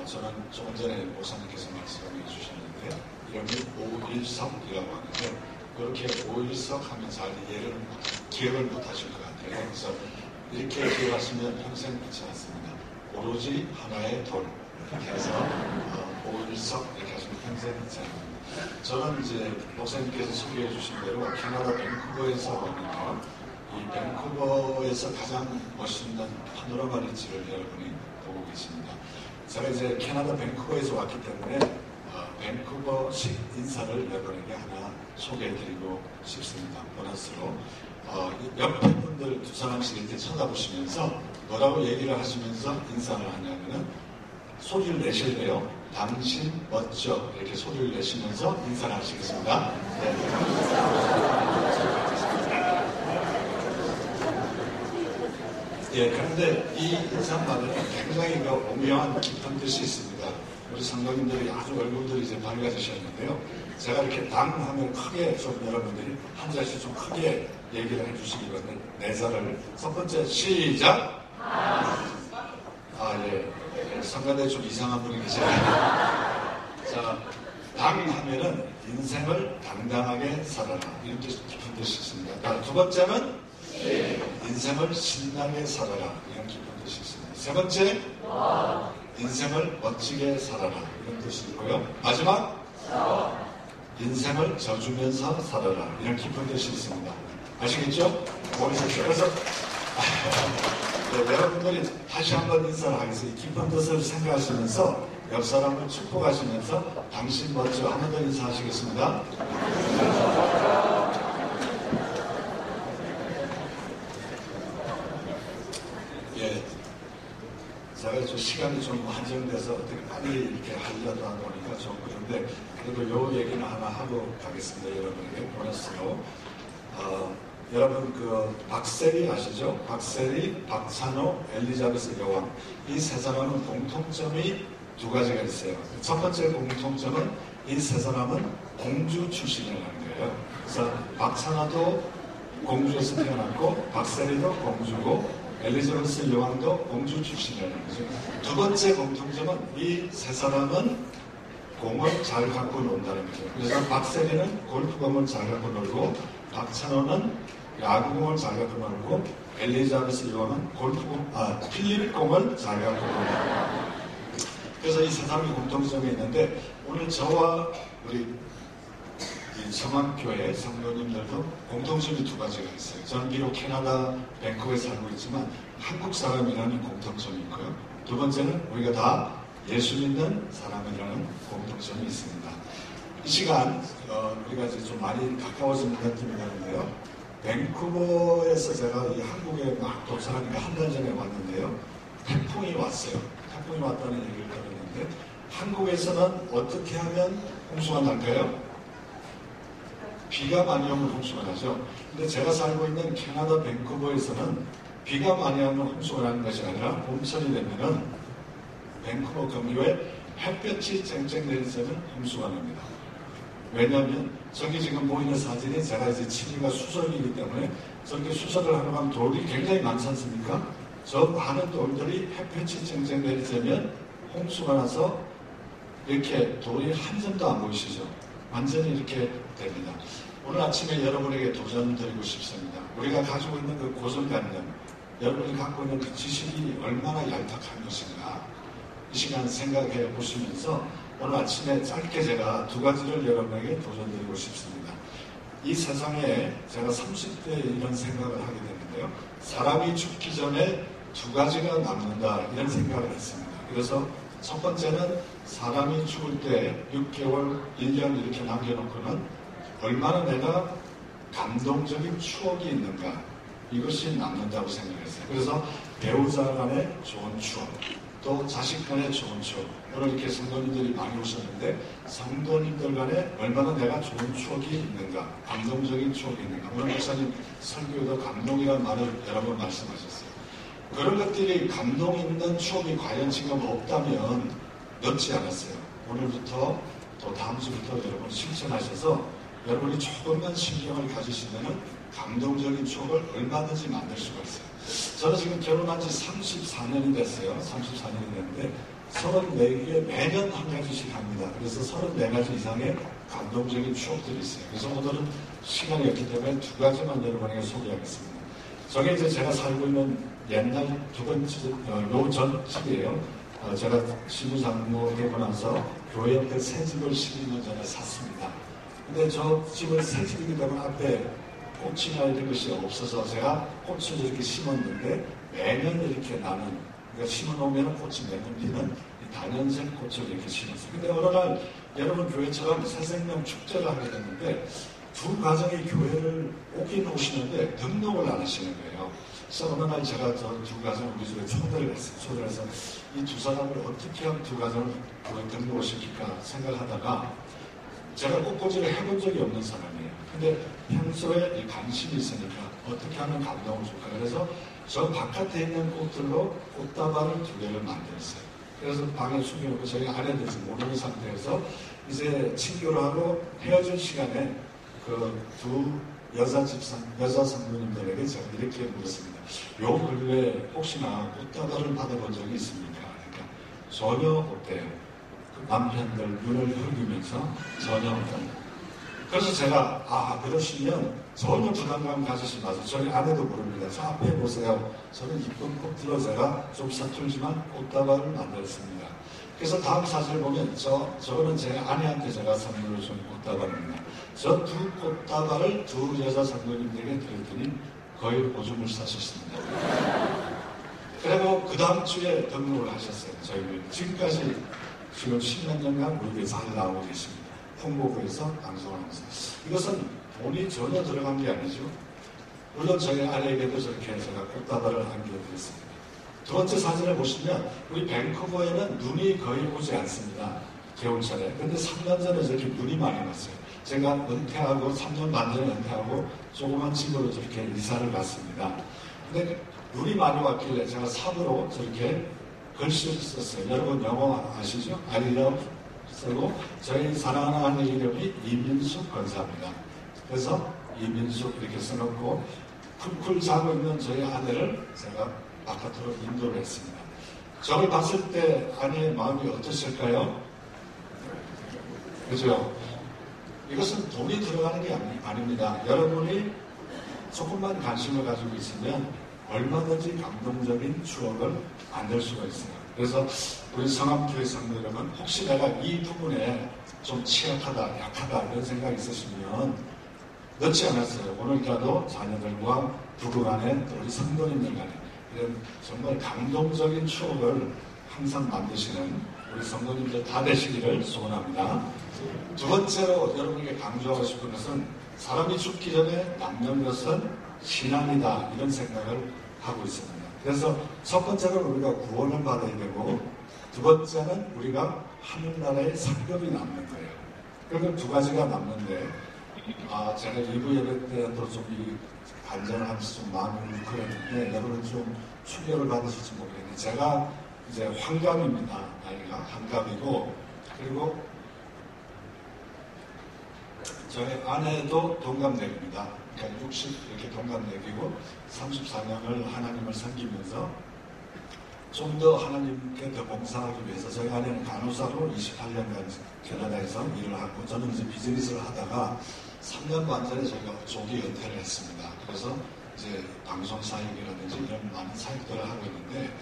저는 조금 전에 목사님께서 말씀해 주셨는데 이름이 오일석이라고 하는데 그렇게 오일석 하면 잘 기억을 못 하실 것 같아요. 그래서 이렇게 기억하시면 평생 잊지 않습니다. 오로지 하나의 돌 이렇게 해서 오일석 이렇게 하시면 평생 잊지 않습니다. 저는 이제 목사님께서 소개해 주신 대로 캐나다 밴쿠버에서 오니까 이 밴쿠버에서 가장 멋있는 파노라마 리지를 여러분이 보고 계십니다. 제가 이제 캐나다 밴쿠버에서 왔기 때문에 밴쿠버식 인사를 여러분에게 하나 소개해드리고 싶습니다. 보너스로 옆에 분들 두 사람씩 이렇게 쳐다보시면서 뭐라고 얘기를 하시면서 인사를 하냐면은 소리를 내실래요? 당신 멋져 이렇게 소리를 내시면서 인사를 하시겠습니다. 네. 예, 그런데 이 인사말은 굉장히 오묘한 깊은 뜻이 있습니다. 우리 성도님들이 아주 얼굴들이 이제 밝아지셨는데요. 제가 이렇게 당 하면 크게 좀 여러분들이 한 자씩 좀 크게 얘기를 해주시기 바랍니다. 네 자를 첫 번째 시작. 예. 성가대 좀 이상한 분이 계시네요. 자, 당 하면은 인생을 당당하게 살아라. 이런 깊은 뜻이 있습니다. 자, 두 번째는 인생을 신나게 살아라. 이런 깊은 뜻이 있습니다. 세 번째, 인생을 멋지게 살아라. 이런 뜻이 있고요. 마지막, 인생을 져주면서 살아라. 이런 깊은 뜻이 있습니다. 아시겠죠? 모르셨죠? 그래서 네, 여러분들이 다시 한번 인사를 하겠습니다. 깊은 뜻을 생각하시면서 옆 사람을 축복하시면서 당신 멋져 한 번 더 인사하시겠습니다. 예, 제가 좀 시간이 좀 한정돼서 어떻게 빨리 이렇게 하려다 보니까 좀 그런데 그래도 요 얘기는 하나 하고 가겠습니다. 여러분에게 보너스로. 여러분 박세리 아시죠? 박세리, 박찬호, 엘리자베스 여왕 이 세 사람은 공통점이 두 가지가 있어요. 첫 번째 공통점은 이 세 사람은 공주 출신이라는 거예요. 그래서 박찬호도 공주에서 태어났고 박세리도 공주고 엘리자베스 여왕도 공주 출신이라는 거죠. 두 번째 공통점은 이 세 사람은 공을 잘 갖고 논다는 거죠. 그래서 박세리는 골프공을 잘 갖고 놀고 박찬호는 야구공을 잘 갖고 놀고 엘리자베스 여왕은 필립공을 잘 갖고 놀고 그래서 이 세 사람이 공통점이 있는데 오늘 저와 우리 성암교회 성도님들도 공통점이 두 가지가 있어요. 저는 비록 캐나다 밴쿠버에 살고 있지만 한국 사람이라는 공통점이 있고요. 두 번째는 우리가 다 예수 믿는 사람이라는 공통점이 있습니다. 이 시간 우리가 이제 좀 많이 가까워지는 느낌이 드는데요. 밴쿠버에서 제가 이 한국에 막 도착하니까 한 달 전에 왔는데요. 태풍이 왔어요. 태풍이 왔다는 얘기를 들었는데 한국에서는 어떻게 하면 홍수가 날까요? 비가 많이 오면 홍수가 나죠. 근데 제가 살고 있는 캐나다 밴쿠버에서는 비가 많이 오면 홍수가 나는 것이 아니라 봄철이 되면은 밴쿠버 경유에 햇볕이 쨍쨍 내리쬐면 홍수가 납니다. 왜냐하면 저기 지금 보이는 사진이 제가 이제 취미가 수석이기 때문에 저렇게 수석을 하러 가면 돌이 굉장히 많지 않습니까? 저 많은 돌들이 햇볕이 쨍쨍 내리쬐면 홍수가 나서 이렇게 돌이 한 점도 안 보이시죠? 완전히 이렇게 됩니다. 오늘 아침에 여러분에게 도전드리고 싶습니다. 우리가 가지고 있는 그 고정관념, 여러분이 갖고 있는 그 지식이 얼마나 얄팍한 것인가 이 시간 생각해 보시면서 오늘 아침에 짧게 제가 두 가지를 여러분에게 도전드리고 싶습니다. 이 세상에 제가 30대에 이런 생각을 하게 되는데요. 사람이 죽기 전에 두 가지가 남는다 이런 생각을 했습니다. 그래서 첫 번째는 사람이 죽을 때 6개월, 1년 이렇게 남겨놓고는 얼마나 내가 감동적인 추억이 있는가 이것이 남는다고 생각했어요. 그래서 배우자 간의 좋은 추억, 또 자식 간의 좋은 추억. 오늘 이렇게 성도님들이 많이 오셨는데 성도님들 간에 얼마나 내가 좋은 추억이 있는가, 감동적인 추억이 있는가. 오늘 목사님 설교도 감동이라는 말을 여러 번 말씀하셨어요. 그런 것들이 감동 있는 추억이 과연 지금 없다면 넣지 않았어요. 오늘부터 또 다음 주부터 여러분 실천하셔서 여러분이 조금만 신경을 가지시면 감동적인 추억을 얼마든지 만들 수가 있어요. 저는 지금 결혼한 지 34년이 됐어요. 34년이 됐는데 34개에 매년 한 가지씩 합니다. 그래서 34가지 이상의 감동적인 추억들이 있어요. 그래서 오늘은 시간이 없기 때문에 두 가지만 여러분에게 소개하겠습니다. 저게 이제 제가 살고 있는 옛날 두 번째 노전 집이에요. 제가 시부장로 되고 나서 교회 옆에 새 집을 12년 전에 샀습니다. 근데 저 집은 새 집이기 때문에 앞에 꽃이나 이런 것이 없어서 제가 꽃을 이렇게 심었는데 매년 이렇게 나는, 그러니까 심어놓으면 꽃이 매년 피는 단연생 꽃을 이렇게 심었어요. 근데 어느 날 여러분 교회처럼 새생명 축제를 하게 됐는데 두 가정이 교회를 오긴 오시는데 등록을 안 하시는 거예요. 그래서 어느 날 제가 저 두 가정 우리 집에 초대를 했어요. 초대를 해서 이 두 사람을 어떻게 하면 두 가정을 교회 등록을 시킬까 생각하다가 제가 꽃꽂이를 해본 적이 없는 사람이에요. 근데 평소에 이 관심이 있으니까 어떻게 하면 감동을 줄까. 그래서 저 바깥에 있는 꽃들로 꽃다발을 두 개를 만들었어요. 그래서 방에 숨겨놓고 저희 아내들이 모르는 상태에서 이제 친교를 하고 헤어질 시간에 그 두 여자 성도님들에게 제가 이렇게 물었습니다. 요 근래에 혹시나 꽃다발을 받아본 적이 있습니까? 그러니까 전혀 없대요. 그 남편들 눈을 흘기면서 전혀 없다고. 그래서 제가 그러시면 전혀 부담감 가지지 마세요. 저희 아내도 모릅니다. 저 앞에 보세요. 저는 이쁜 꽃들로 제가 좀 서툴지만 꽃다발을 만들었습니다. 그래서 다음 사진을 보면 저거는 제 아내한테 제가 선물을 준 꽃다발입니다. 저 두 꽃다발을 두 여자 성도님들에게 드렸더니 거의 오줌을 싸셨습니다. 그리고 그 다음 주에 등록을 하셨어요. 저희는 지금까지 지금 10몇 년간 우리에게 잘 나오고 계십니다. 홍보부에서 방송하면서. 이것은 돈이 전혀 들어간 게 아니죠. 물론 저희 아내에게도 저렇게 제가 꽃다발을 안겨드렸습니다. 두 번째 사진을 보시면 우리 밴쿠버에는 눈이 거의 오지 않습니다. 겨울철에. 근데 3년 전에 저렇게 눈이 많이 왔어요. 제가 은퇴하고 3년 반 전에 은퇴하고 조그만 집으로 저렇게 이사를 갔습니다. 근데 눈이 많이 왔길래 제가 삽으로 저렇게 글씨를 썼어요. 여러분 영어 아시죠? 아리라고 쓰고 저희 사랑하는 아내 이름이 이민숙 권사입니다. 그래서 이민숙 이렇게 써놓고 쿨쿨 자고 있는 저희 아내를 제가 바깥으로 인도를 했습니다. 저를 봤을 때 아내의 마음이 어떠실까요? 그죠? 이것은 돈이 들어가는 게 아닙니다. 여러분이 조금만 관심을 가지고 있으면 얼마든지 감동적인 추억을 만들 수가 있어요. 그래서 우리 성암교회 성도 여러분, 혹시 내가 이 부분에 좀 취약하다, 약하다 이런 생각이 있으시면 넣지 않았어요. 오늘이라도 자녀들과 부부 간에 또 우리 성도님들 간에 이런 정말 감동적인 추억을 항상 만드시는 우리 성도님들 다 되시기를 소원합니다. 두 번째로 여러분에게 강조하고 싶은 것은 사람이 죽기 전에 남는 것은 신앙이다 이런 생각을 하고 있습니다. 그래서 첫 번째는 우리가 구원을 받아야 되고 두 번째는 우리가 하늘나라의 상급이 남는 거예요. 그리고 두 가지가 남는데 제가 2부 예배 때도 좀 간절을 하면서 좀 마음이 울컥했는데 여러분 좀 충격을 받으실지 모르겠는데 제가 이제 환갑입니다. 나이가 환갑이고 그리고 저희 아내도 동갑내기입니다. 그러니까 60 이렇게 동갑내기고 34년을 하나님을 섬기면서 좀 더 하나님께 더 봉사하기 위해서 저희 아내는 간호사로 28년간 캐나다에서 일을 하고 저는 이제 비즈니스를 하다가 3년 반 전에 저희가 조기 은퇴를 했습니다. 그래서 이제 방송 사역이라든지 이런 많은 사역들을 하고 있는데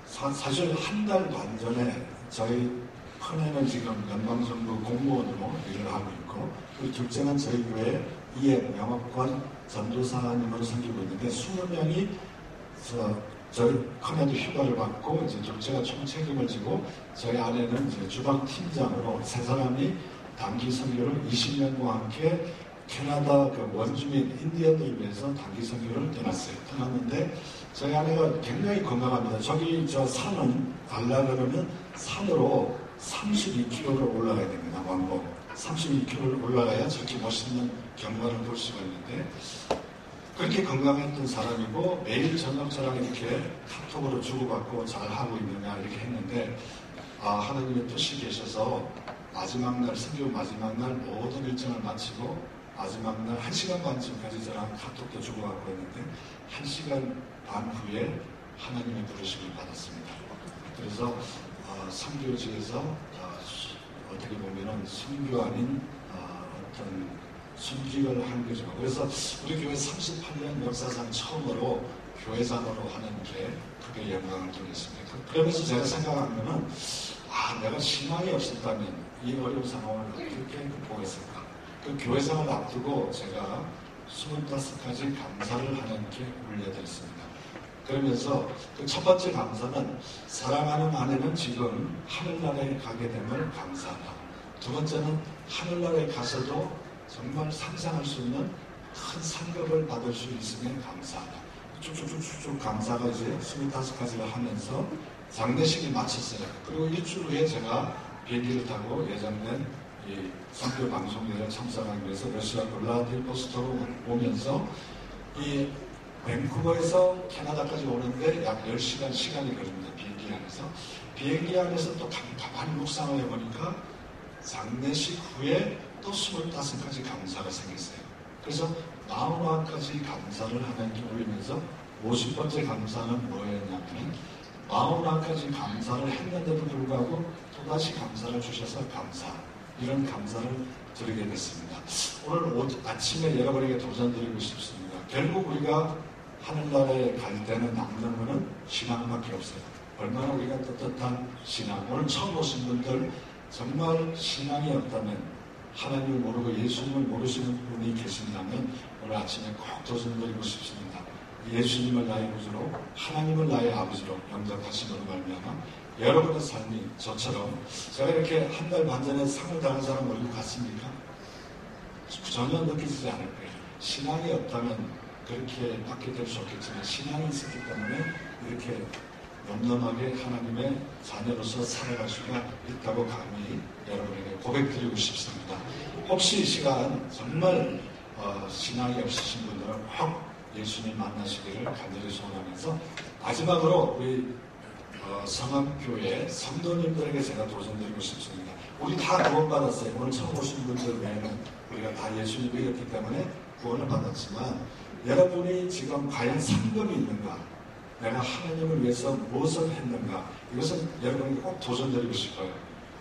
사실 한 달 반 전에 저희 큰애는 지금 연방정부 공무원으로 일을 하고 있고 그리고 둘째는 저희 교회 EM 영업권 전도사님으로 섬기고 있는데 20명이 저희 큰애도 휴가를 받고 이제 둘째가 총 책임을 지고 저희 아내는 이제 주방 팀장으로 세 사람이 단기 선교를 20명과 함께 캐나다 그 원주민 인디언을 위해서 단기 선교를 떠났어요. 떠났는데 저희 아내가 굉장히 건강합니다. 저기 저 산은 가려고 그러면 산으로 32km를 올라가야 됩니다. 왕복 32km를 올라가야 저렇게 멋있는 경관을 볼 수가 있는데 그렇게 건강했던 사람이고 매일 저녁 저랑 이렇게 카톡으로 주고받고 잘하고 있느냐 이렇게 했는데 하나님의 뜻이 계셔서 마지막 날, 선교 마지막 날 모든 일정을 마치고 마지막 날 1시간 반쯤까지 저랑 카톡도 주고받고 했는데 1시간 반 후에 하나님의 부르심을 받았습니다. 그래서 선교지에서 어떻게 보면은 선교 아닌 어떤 순직을 한 거죠. 그래서 우리 교회 38년 역사상 처음으로 교회장으로 하는 게 크게 영광을 돌렸습니다. 그러면서 제가 생각한 거는 내가 신앙이 없었다면 이 어려운 상황을 어떻게 극복했을까. 그 교회장을 앞두고 제가 25가지 감사를 하는 게 올려드렸습니다. 그러면서 그 첫 번째 감사는 사랑하는 아내는 지금 하늘나라에 가게 됨을 감사하다. 두 번째는 하늘나라에 가서도 정말 상상할 수 있는 큰 상급을 받을 수 있으면 감사하다. 쭉쭉쭉쭉 감사가 이제 25가지를 하면서 장례식이 마쳤어요. 그리고 일주일 후에 제가 비행기를 타고 예정된 이 선교 방송회를 참석하기 위해서 러시아 블라디보스토크로 오면서 이 밴쿠버에서 캐나다까지 오는데 약 10시간 시간이 걸립니다. 비행기 안에서. 비행기 안에서 또 가만히 묵상을 해보니까 장례식 후에 또 25가지 감사가 생겼어요. 그래서 41가지 감사를 하나님께 올리면서 50번째 감사는 뭐였냐면 41가지 감사를 했는데도 불구하고 또다시 감사를 주셔서 감사. 이런 감사를 드리게 됐습니다. 오늘 아침에 여러분에게 도전드리고 싶습니다. 결국 우리가 하늘나라에 갈 때는 남는 것은 신앙밖에 없어요. 얼마나 우리가 떳떳한 신앙. 오늘 처음 오신 분들 정말 신앙이 없다면 하나님을 모르고 예수님을 모르시는 분이 계신다면 오늘 아침에 꼭 도전드리고 싶습니다. 예수님을 나의 구주로 하나님을 나의 아버지로 영접하심으로 말미암아 여러분의 삶이 저처럼 제가 이렇게 한 달 반 전에 상을 당한 사람 얼굴 같습니까? 전혀 느끼지 않을 거예요. 신앙이 없다면 그렇게 받게 될 수 없겠지만 신앙이 있었기 때문에 이렇게 넘넘하게 하나님의 자녀로서 살아갈 수가 있다고 감히 여러분에게 고백드리고 싶습니다. 혹시 이 시간 정말 신앙이 없으신 분들은 꼭 예수님 만나시기를 간절히 소원하면서 마지막으로 우리 성암교회 성도님들에게 제가 도전드리고 싶습니다. 우리 다 구원받았어요. 오늘 처음 오신 분들 외에는 우리가 다 예수님 믿었기 때문에 구원을 받았지만 여러분이 지금 과연 상급이 있는가? 내가 하나님을 위해서 무엇을 했는가? 이것은 여러분에게 꼭 도전드리고 싶어요.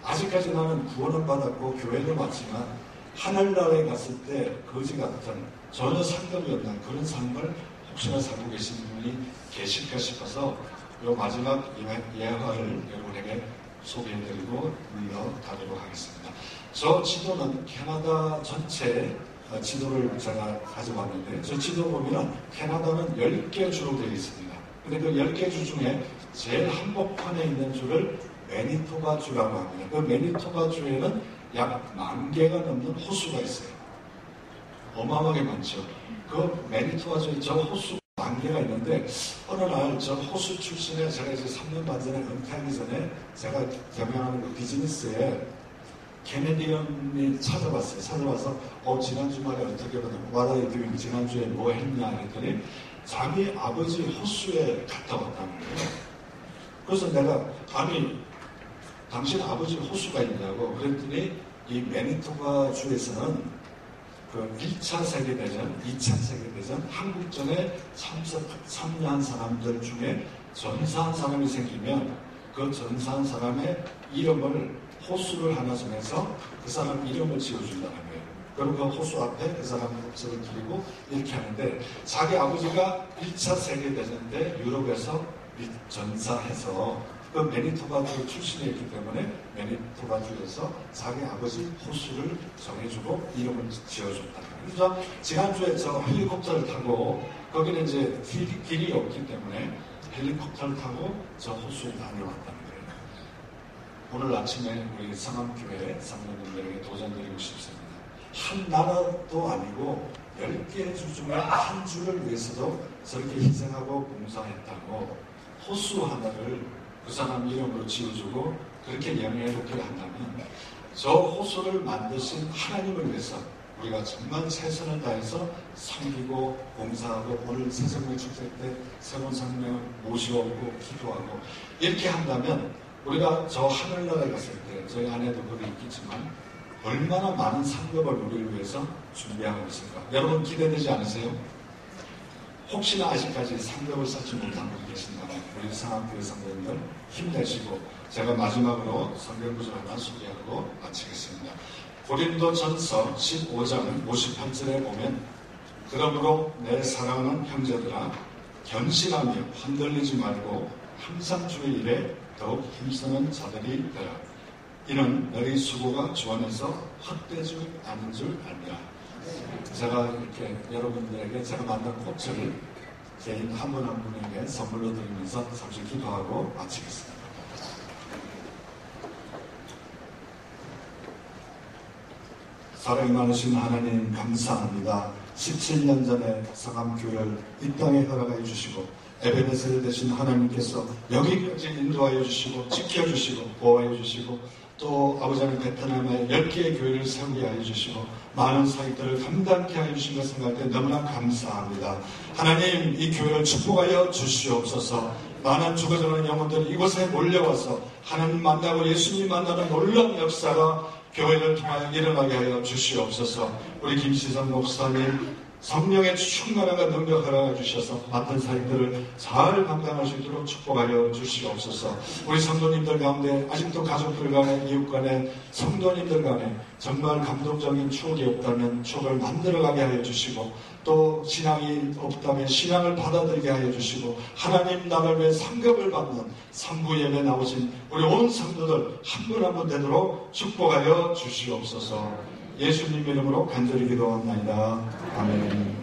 아직까지 나는 구원을 받았고 교회를 왔지만 하늘나라에 갔을 때 거지 같은 전혀 상급이 없는 그런 삶을 혹시나 살고 계신 분이 계실까 싶어서 이 마지막 예화를 여러분에게 소개해드리고 물러가도록 하겠습니다. 저 지도는 캐나다 전체 지도를 제가 가져왔는데 저 지도 보면 캐나다는 10개 주로 되어 있습니다. 근데 그 10개 주 중에 제일 한복판에 있는 주를 매니토바 주라고 합니다. 그 매니토바 주에는 약 10,000개가 넘는 호수가 있어요. 어마어마하게 많죠. 그 매니토바 주에 저 호수 10,000개가 있는데 어느 날 저 호수 출신에 제가 이제 3년 반 전에 은퇴하기 전에 제가 경영하는 그 비즈니스에 캐네디언이 찾아왔어요. 찾아와서 지난 주말에 어떻게 보냐고 What are you doing? 지난주에 뭐 했냐 했더니 자기 아버지 호수에 갔다 왔다는 거예요. 그래서 내가 당신 아버지 호수가 있냐고 그랬더니 이 매니토바 주에서는 그 1차 세계대전, 2차 세계대전 한국전에 참여한 사람들 중에 전사한 사람이 생기면 그 전사한 사람의 이름을 호수를 하나 정해서 그 사람 이름을 지어준다는 거예요. 그리고 그 호수 앞에 그 사람 목소리를 드리고 이렇게 하는데 자기 아버지가 1차 세계대전 때 유럽에서 전사해서 그 매니토바주 출신이었기 때문에 매니토바주에서 자기 아버지 호수를 정해주고 이름을 지어줬다. 그래서 지난주에 저 헬리콥터를 타고 거기는 이제 길이 없기 때문에 헬리콥터를 타고 저 호수에 다녀왔다는 거예요. 오늘 아침에 우리 성암교회 성도님들에게 도전드리고 싶습니다. 한 나라도 아니고 10개의 주 중에 한 주를 위해서도 저렇게 희생하고 봉사했다고 호수 하나를 그 사람 이름으로 지어주고 그렇게 영예롭게 한다면 저 호수를 만드신 하나님을 위해서 우리가 정말 최선을 다해서 섬기고 봉사하고 오늘 새생명 축제 때 새로운 생명을 모셔오고 기도하고 이렇게 한다면 우리가 저 하늘나라에 갔을 때 저희 아내도 거기 있겠지만 얼마나 많은 상급을 우리를 위해서 준비하고 있을까? 여러분 기대되지 않으세요? 혹시나 아직까지 상급을 쌓지 못한 분이 계신다면 우리 상암교회 성도님들 힘내시고 제가 마지막으로 성경구절 하나 소개하고 마치겠습니다. 고린도전서 15장 58절에 보면 그러므로 내 사랑하는 형제들아 견신하며 흔들리지 말고 항상 주의 일에 더욱 힘쓰는 자들이 되라. 이는 너희 수고가 주 안에서 헛되지 않은 줄 알미라. 제가 이렇게 여러분들에게 제가 만든 꽃을 개인 한 분 한 분에게 선물로 드리면서 잠시 기도하고 마치겠습니다. 사랑이 많으신 하나님 감사합니다. 17년 전에 상암교회를 이 땅에 허락해 주시고 에베네셀 되신 하나님께서 여기까지 인도하여 주시고 지켜주시고 보호해 주시고 또 아버지 하나님 베트남에 10개의 교회를 세우게 하여 주시고 많은 사역들을 감당케 하여 주신 것을 생각할 때 너무나 감사합니다. 하나님 이 교회를 축복하여 주시옵소서. 많은 죽어가는 영혼들이 이곳에 몰려와서 하나님 만나고 예수님 만나는 놀라운 역사가 교회를 통하여 일어나게 하여 주시옵소서. 우리 김시선 목사님 성령의 충만함과 능력 허락해 주셔서 맡은 사역들을 잘 감당할 수 있도록 축복하여 주시옵소서. 우리 성도님들 가운데 아직도 가족들 간에 이웃 간에 성도님들 간에 정말 감동적인 추억이 없다면 추억을 만들어가게 하여 주시고 또 신앙이 없다면 신앙을 받아들이게 하여 주시고 하나님 나라를 위해 상급을 받는 상부 예배 나오신 우리 온 성도들 한 분 한 분 되도록 축복하여 주시옵소서. 예수님 이름으로 간절히 기도합니다. 아멘.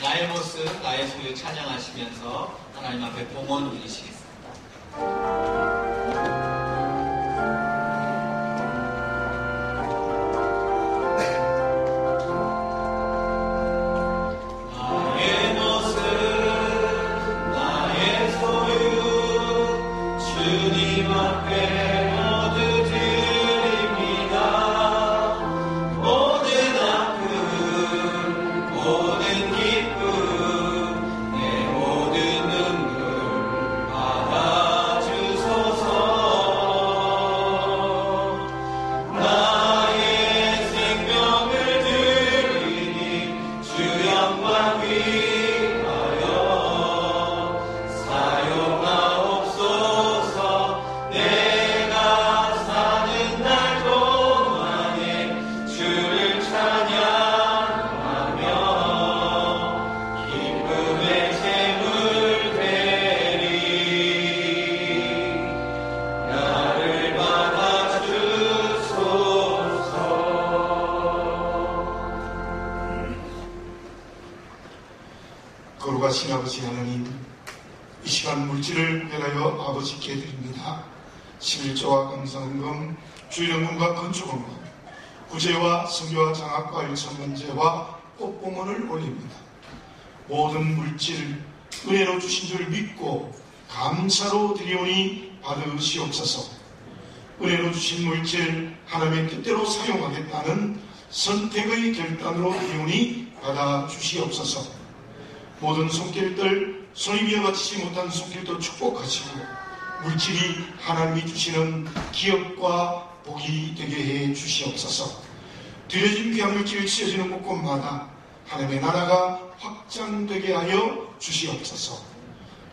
나의 모습 나의 소유 찬양하시면서 하나님 앞에 봉헌 올리시겠습니다. 거룩하신 아버지 하나님, 이 시간 물질을 변하여 아버지께 드립니다. 11조와 감사헌금, 주일연금과 건축헌금, 구제와 선교와 장학과 일천문제와 꽃봉헌을 올립니다. 모든 물질 은혜로 주신 줄 믿고 감사로 드리오니 받으시옵소서. 은혜로 주신 물질 하나님의 뜻대로 사용하겠다는 선택의 결단으로 드리오니 받아주시옵소서. 모든 손길들, 손이 비어 바치지 못한 손길도 축복하시고 물질이 하나님이 주시는 기업과 복이 되게 해 주시옵소서. 드려진 귀한 물질을 씌워지는 곳곳마다 하나님의 나라가 확장되게 하여 주시옵소서.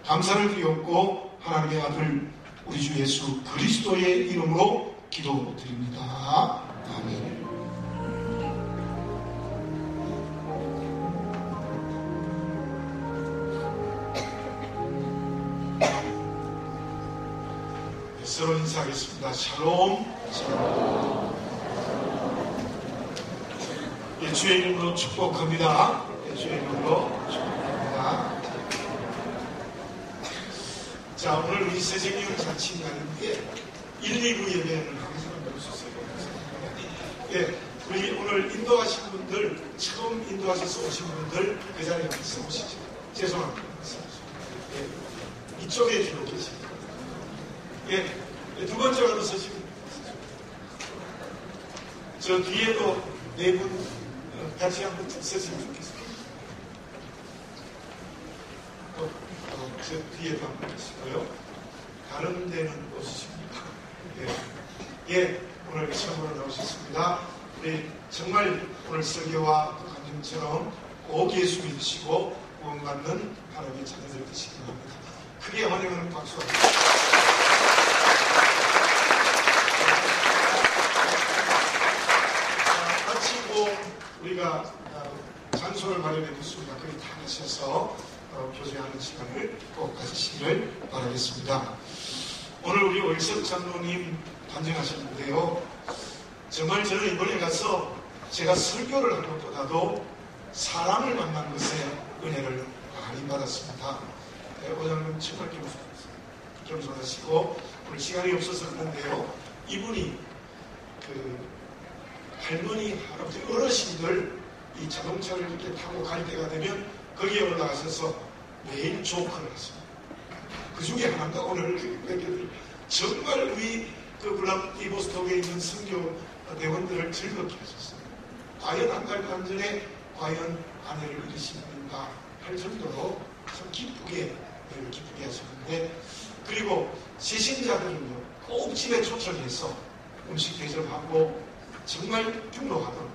감사를 드리옵고 하나님의 아들 우리 주 예수 그리스도의 이름으로 기도드립니다. 아멘. 서로 인사하겠습니다. 샬롬. 주의 이름으로 축복합니다. 주의 이름으로 축복합니다. 자, 오늘 우리 새생명 잔치날인데 1, 2부 예배를 하는 사람들 오셨어요. 예, 우리 오늘 인도하신 분들, 처음 인도하셔서 오신 분들 그 자리에 와서 오시죠. 죄송합니다. 예, 이쪽에 주로 계십니다. 예. 두 번째 와서 서시면 저 뒤에도 네 분 같이 한번 서시면 좋겠습니다. 저 뒤에도 한번 계시고요. 다른 데는 없으십니까? 예, 오늘 처음으로 나오셨습니다. 우리 정말 오늘 설교와 강림처럼 꼭 예수 믿으시고 구원받는 하나님의 자녀들 되시기 바랍니다. 크게 환영하는 박수 합니다. 우리가 장소를 마련해 뒀습니다. 거기 다 가셔서 교제하는 시간을 꼭 가지시기를 바라겠습니다. 오늘 우리 월석 장로님 단정하셨는데요. 정말 저는 이번에 가서 제가 설교를 하는 것보다도 사람을 만난 것에 은혜를 많이 받았습니다. 오장님 정말 겸손하시고 오늘 시간이 없어서 그런데요. 이분이 할머니, 할아버지, 어르신들 이 자동차를 이렇게 타고 갈 때가 되면 거기에 올라가셔서 매일 조크를 하십니다. 그 중에 하나가 오늘 뵙게들 정말 우리 블라디보스톡에 있는 선교 대원들을 즐겁게 하셨어요. 과연 한 달 반 전에 과연 아내를 잃으신 분인가 할 정도로 참 기쁘게 하셨는데, 그리고 시신자들은요 꼭 집에 초청해서 음식 대접하고 정말 평로하도록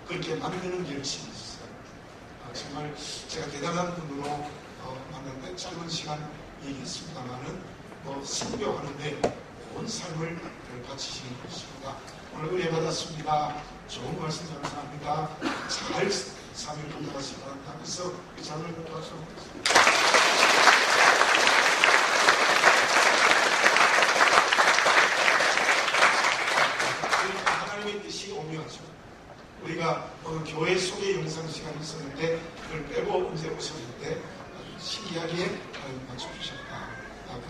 그렇게 만드는 열심이 있어요. 정말 제가 대단한 분으로 만났는데 짧은 시간 얘기했습니다만은 선교하는데 온 삶을 바치시는 것입니다. 오늘 은혜 받았습니다. 좋은 말씀 감사합니다. 잘 3일 분당하시기 바랍니다. 그래서 그 자문을 도와주셨습니다. 하나님의 뜻이 오묘하죠. 우리가 오늘 교회 소개 영상 시간이 있었는데 그걸 빼고 이제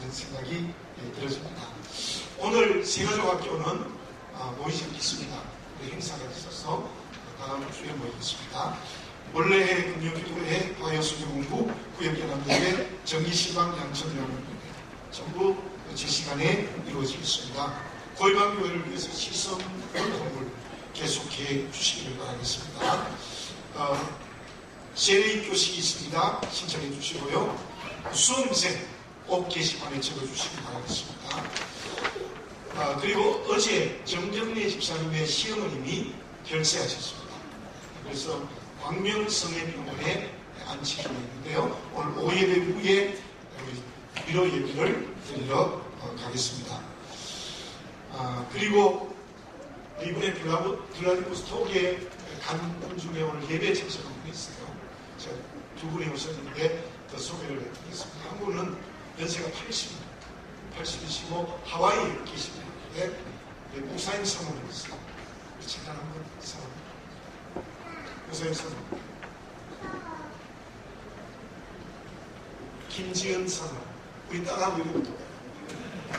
그런 생각이 들어집니다. 오늘 세가족학교는 모이지 않겠습니다. 우리 행사가 있어서 다음 주에 모이겠습니다. 원래해 금요기도회 과여수교공부 구역연합회의 정기시방 양천연합회 전부 제 시간에 이루어지겠습니다. 고위반교회를 위해서 시선 활동을 계속해 주시기를 바라겠습니다. 세례 교식이 있습니다. 신청해 주시고요. 수험생 꼭 게시판에 적어주시기 바라겠습니다. 그리고 어제 정정래 집사님의 시어머님이 결세하셨습니다. 그래서 광명성회병원에 안치기로 했는데요. 오늘 5예배 후에 위로 예배를 드리러 가겠습니다. 그리고 이번에 블라디보스톡에 간 분 중에 오늘 예배 참석한 분이 있어요. 제가 두 분이 오셨는데 더 소개를 해드리겠습니다. 한 분은 연세가 80이시고 하와이에 계신 분인데 목사님 사모님 있어요. 잠깐 한번 사모님. 목사님 사모님. 김지은 사모님. 우리 딸하고 이름도.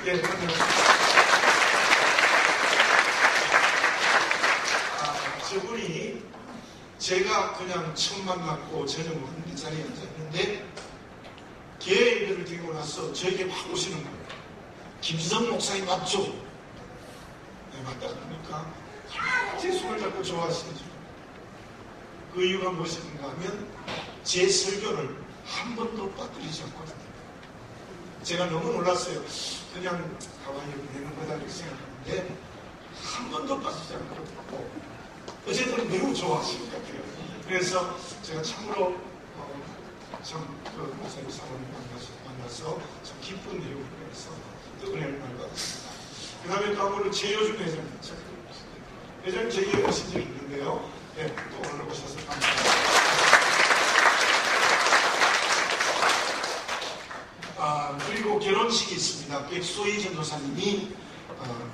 예, 저분이 제가 그냥 처음 만났고 저녁 먹는 자리에 앉았는데 교회 예배를 드리고 나서 저에게 막 오시는 거예요. 김지성 목사님 맞죠? 네, 맞다 그러니까 제 손을 잡고 좋아하시는 줄. 그 이유가 무엇인가 하면 제 설교를 한 번도 빠뜨리지 않거든요. 제가 너무 놀랐어요. 그냥 가만히 내는 거다 이렇게 생각하는데 한 번도 빠지지 않고 어쨌든 매우 좋아하시는 것 같아요. 그래서 제가 참으로 그 목사님 사모님 만나서 참 기쁜 내용이라서 또 은혜를 많이 받았습니다. 그 다음에 또 오늘 최효준 회장님 회장님 저희에 오신 적이 있는데요. 네, 또 오늘 오셔서 감사합니다. 그리고 결혼식이 있습니다. 백소희 전도사님이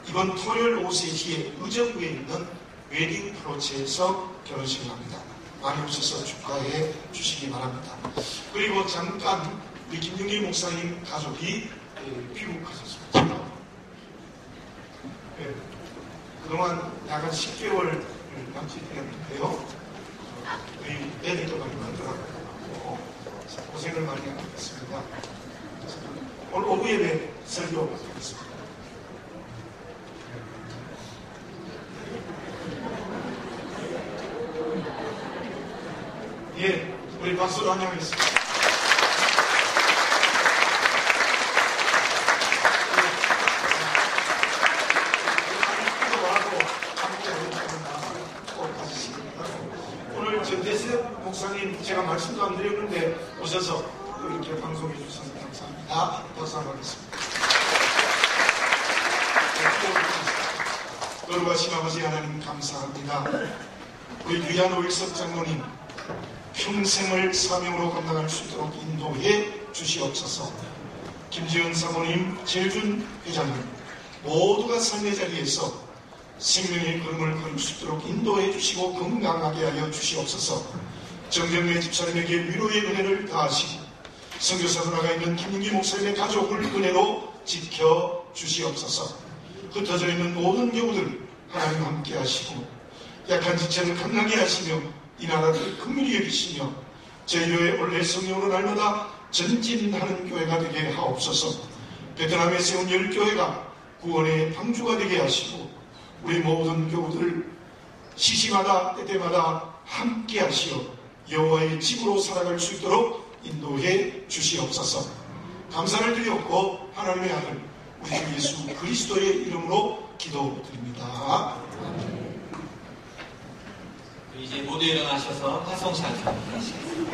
이번 토요일 오후 3시에 의정부에 있는 웨딩 프로체에서 결혼식을 합니다. 많이 오셔서 축하해 주시기 바랍니다. 그리고 잠깐 우리 김용기 목사님 가족이 귀국하셨습니다. 네, 그동안 약간 10개월 남짓 되었는데요. 우리 애들도 많이 만들었고 고생을 많이 하고 있습니다. 오늘 오후 예배 설교하겠습니다. 예, 우리 박수로 환영하겠습니다. 오늘 전대섭 목사님 제가 말씀도 안 드렸는데 오셔서 또 이렇게 방송해 주셔서 감사합니다. 박수 한번 하겠습니다. 거룩하신 아버지 하나님 감사합니다. 우리 귀한 오일석 장로님 평생을 사명으로 감당할 수 있도록 인도해 주시옵소서. 김지은 사모님, 재준 회장님 모두가 삶의 자리에서 생명의 걸음을 걸을 수 있도록 인도해 주시고 건강하게 하여 주시옵소서. 정정래 집사님에게 위로의 은혜를 다하시고 선교사로 나가 있는 김윤기 목사님의 가족을 은혜로 지켜 주시옵소서. 흩어져 있는 모든 경우들 하나님 함께 하시고 약한 지체를 강하게 하시며 이 나라를 긍휼히 여기시며 제1회 원래 성령으로 날마다 전진하는 교회가 되게 하옵소서. 베트남에 세운 10교회가 구원의 방주가 되게 하시고 우리 모든 교우들 시시마다 때때마다 함께 하시어 여호와의 집으로 살아갈 수 있도록 인도해 주시옵소서. 감사를 드렸고 하나님의 아들 우리 주 예수 그리스도의 이름으로 기도드립니다. 이제 모두 일어나셔서 화성샷 하시겠습니다.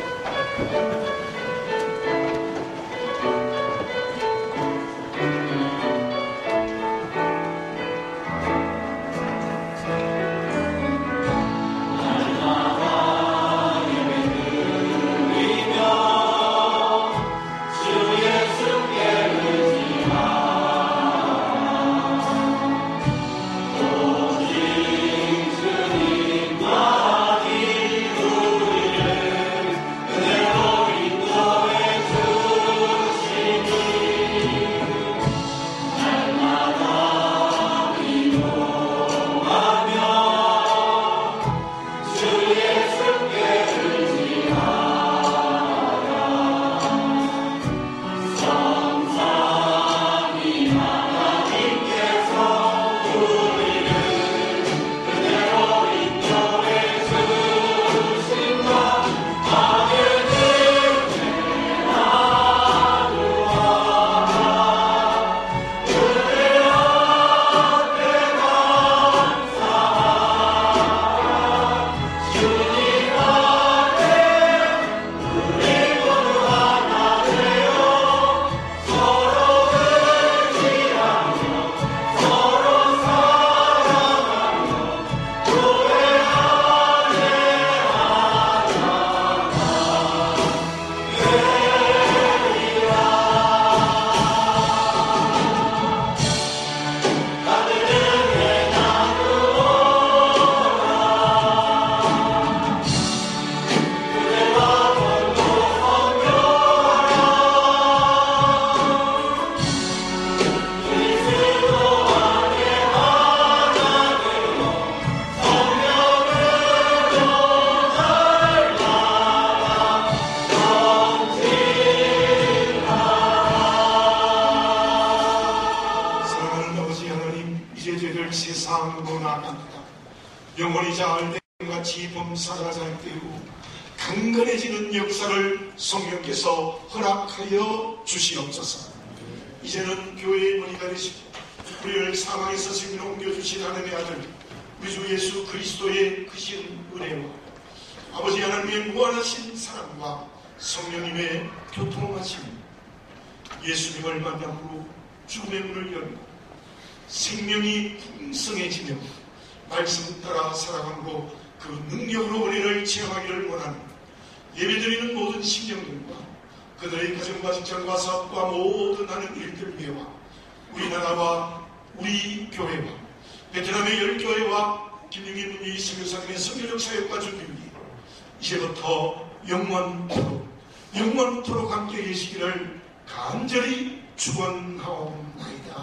주님 기도하자 알대같이 범사자장 되고 강건해지는 역사를 성령께서 허락하여 주시옵소서. 이제는 교회의 머리가 되시고 우리를 사망에서 생명으로 옮겨주신 하나님의 아들 우리 주 예수 그리스도의 크신 은혜와 아버지 하나님의 무한하신 사랑과 성령님의 교통하심, 예수님을 만남으로 죽음의 문을 열고 생명이 풍성해지며 말씀 따라 살아가고 그 능력으로 은혜를 체험하기를 원하는 예배드리는 모든 심령들과 그들의 가정과 직장과 사업과 모든 하는 일들 위에와 우리나라와 우리 교회와 베트남의 10교회와 김영희 문희 선교사님의 선교적 사역과 준비 이제부터 영원토록 함께 계시기를 간절히 축원하옵나이다.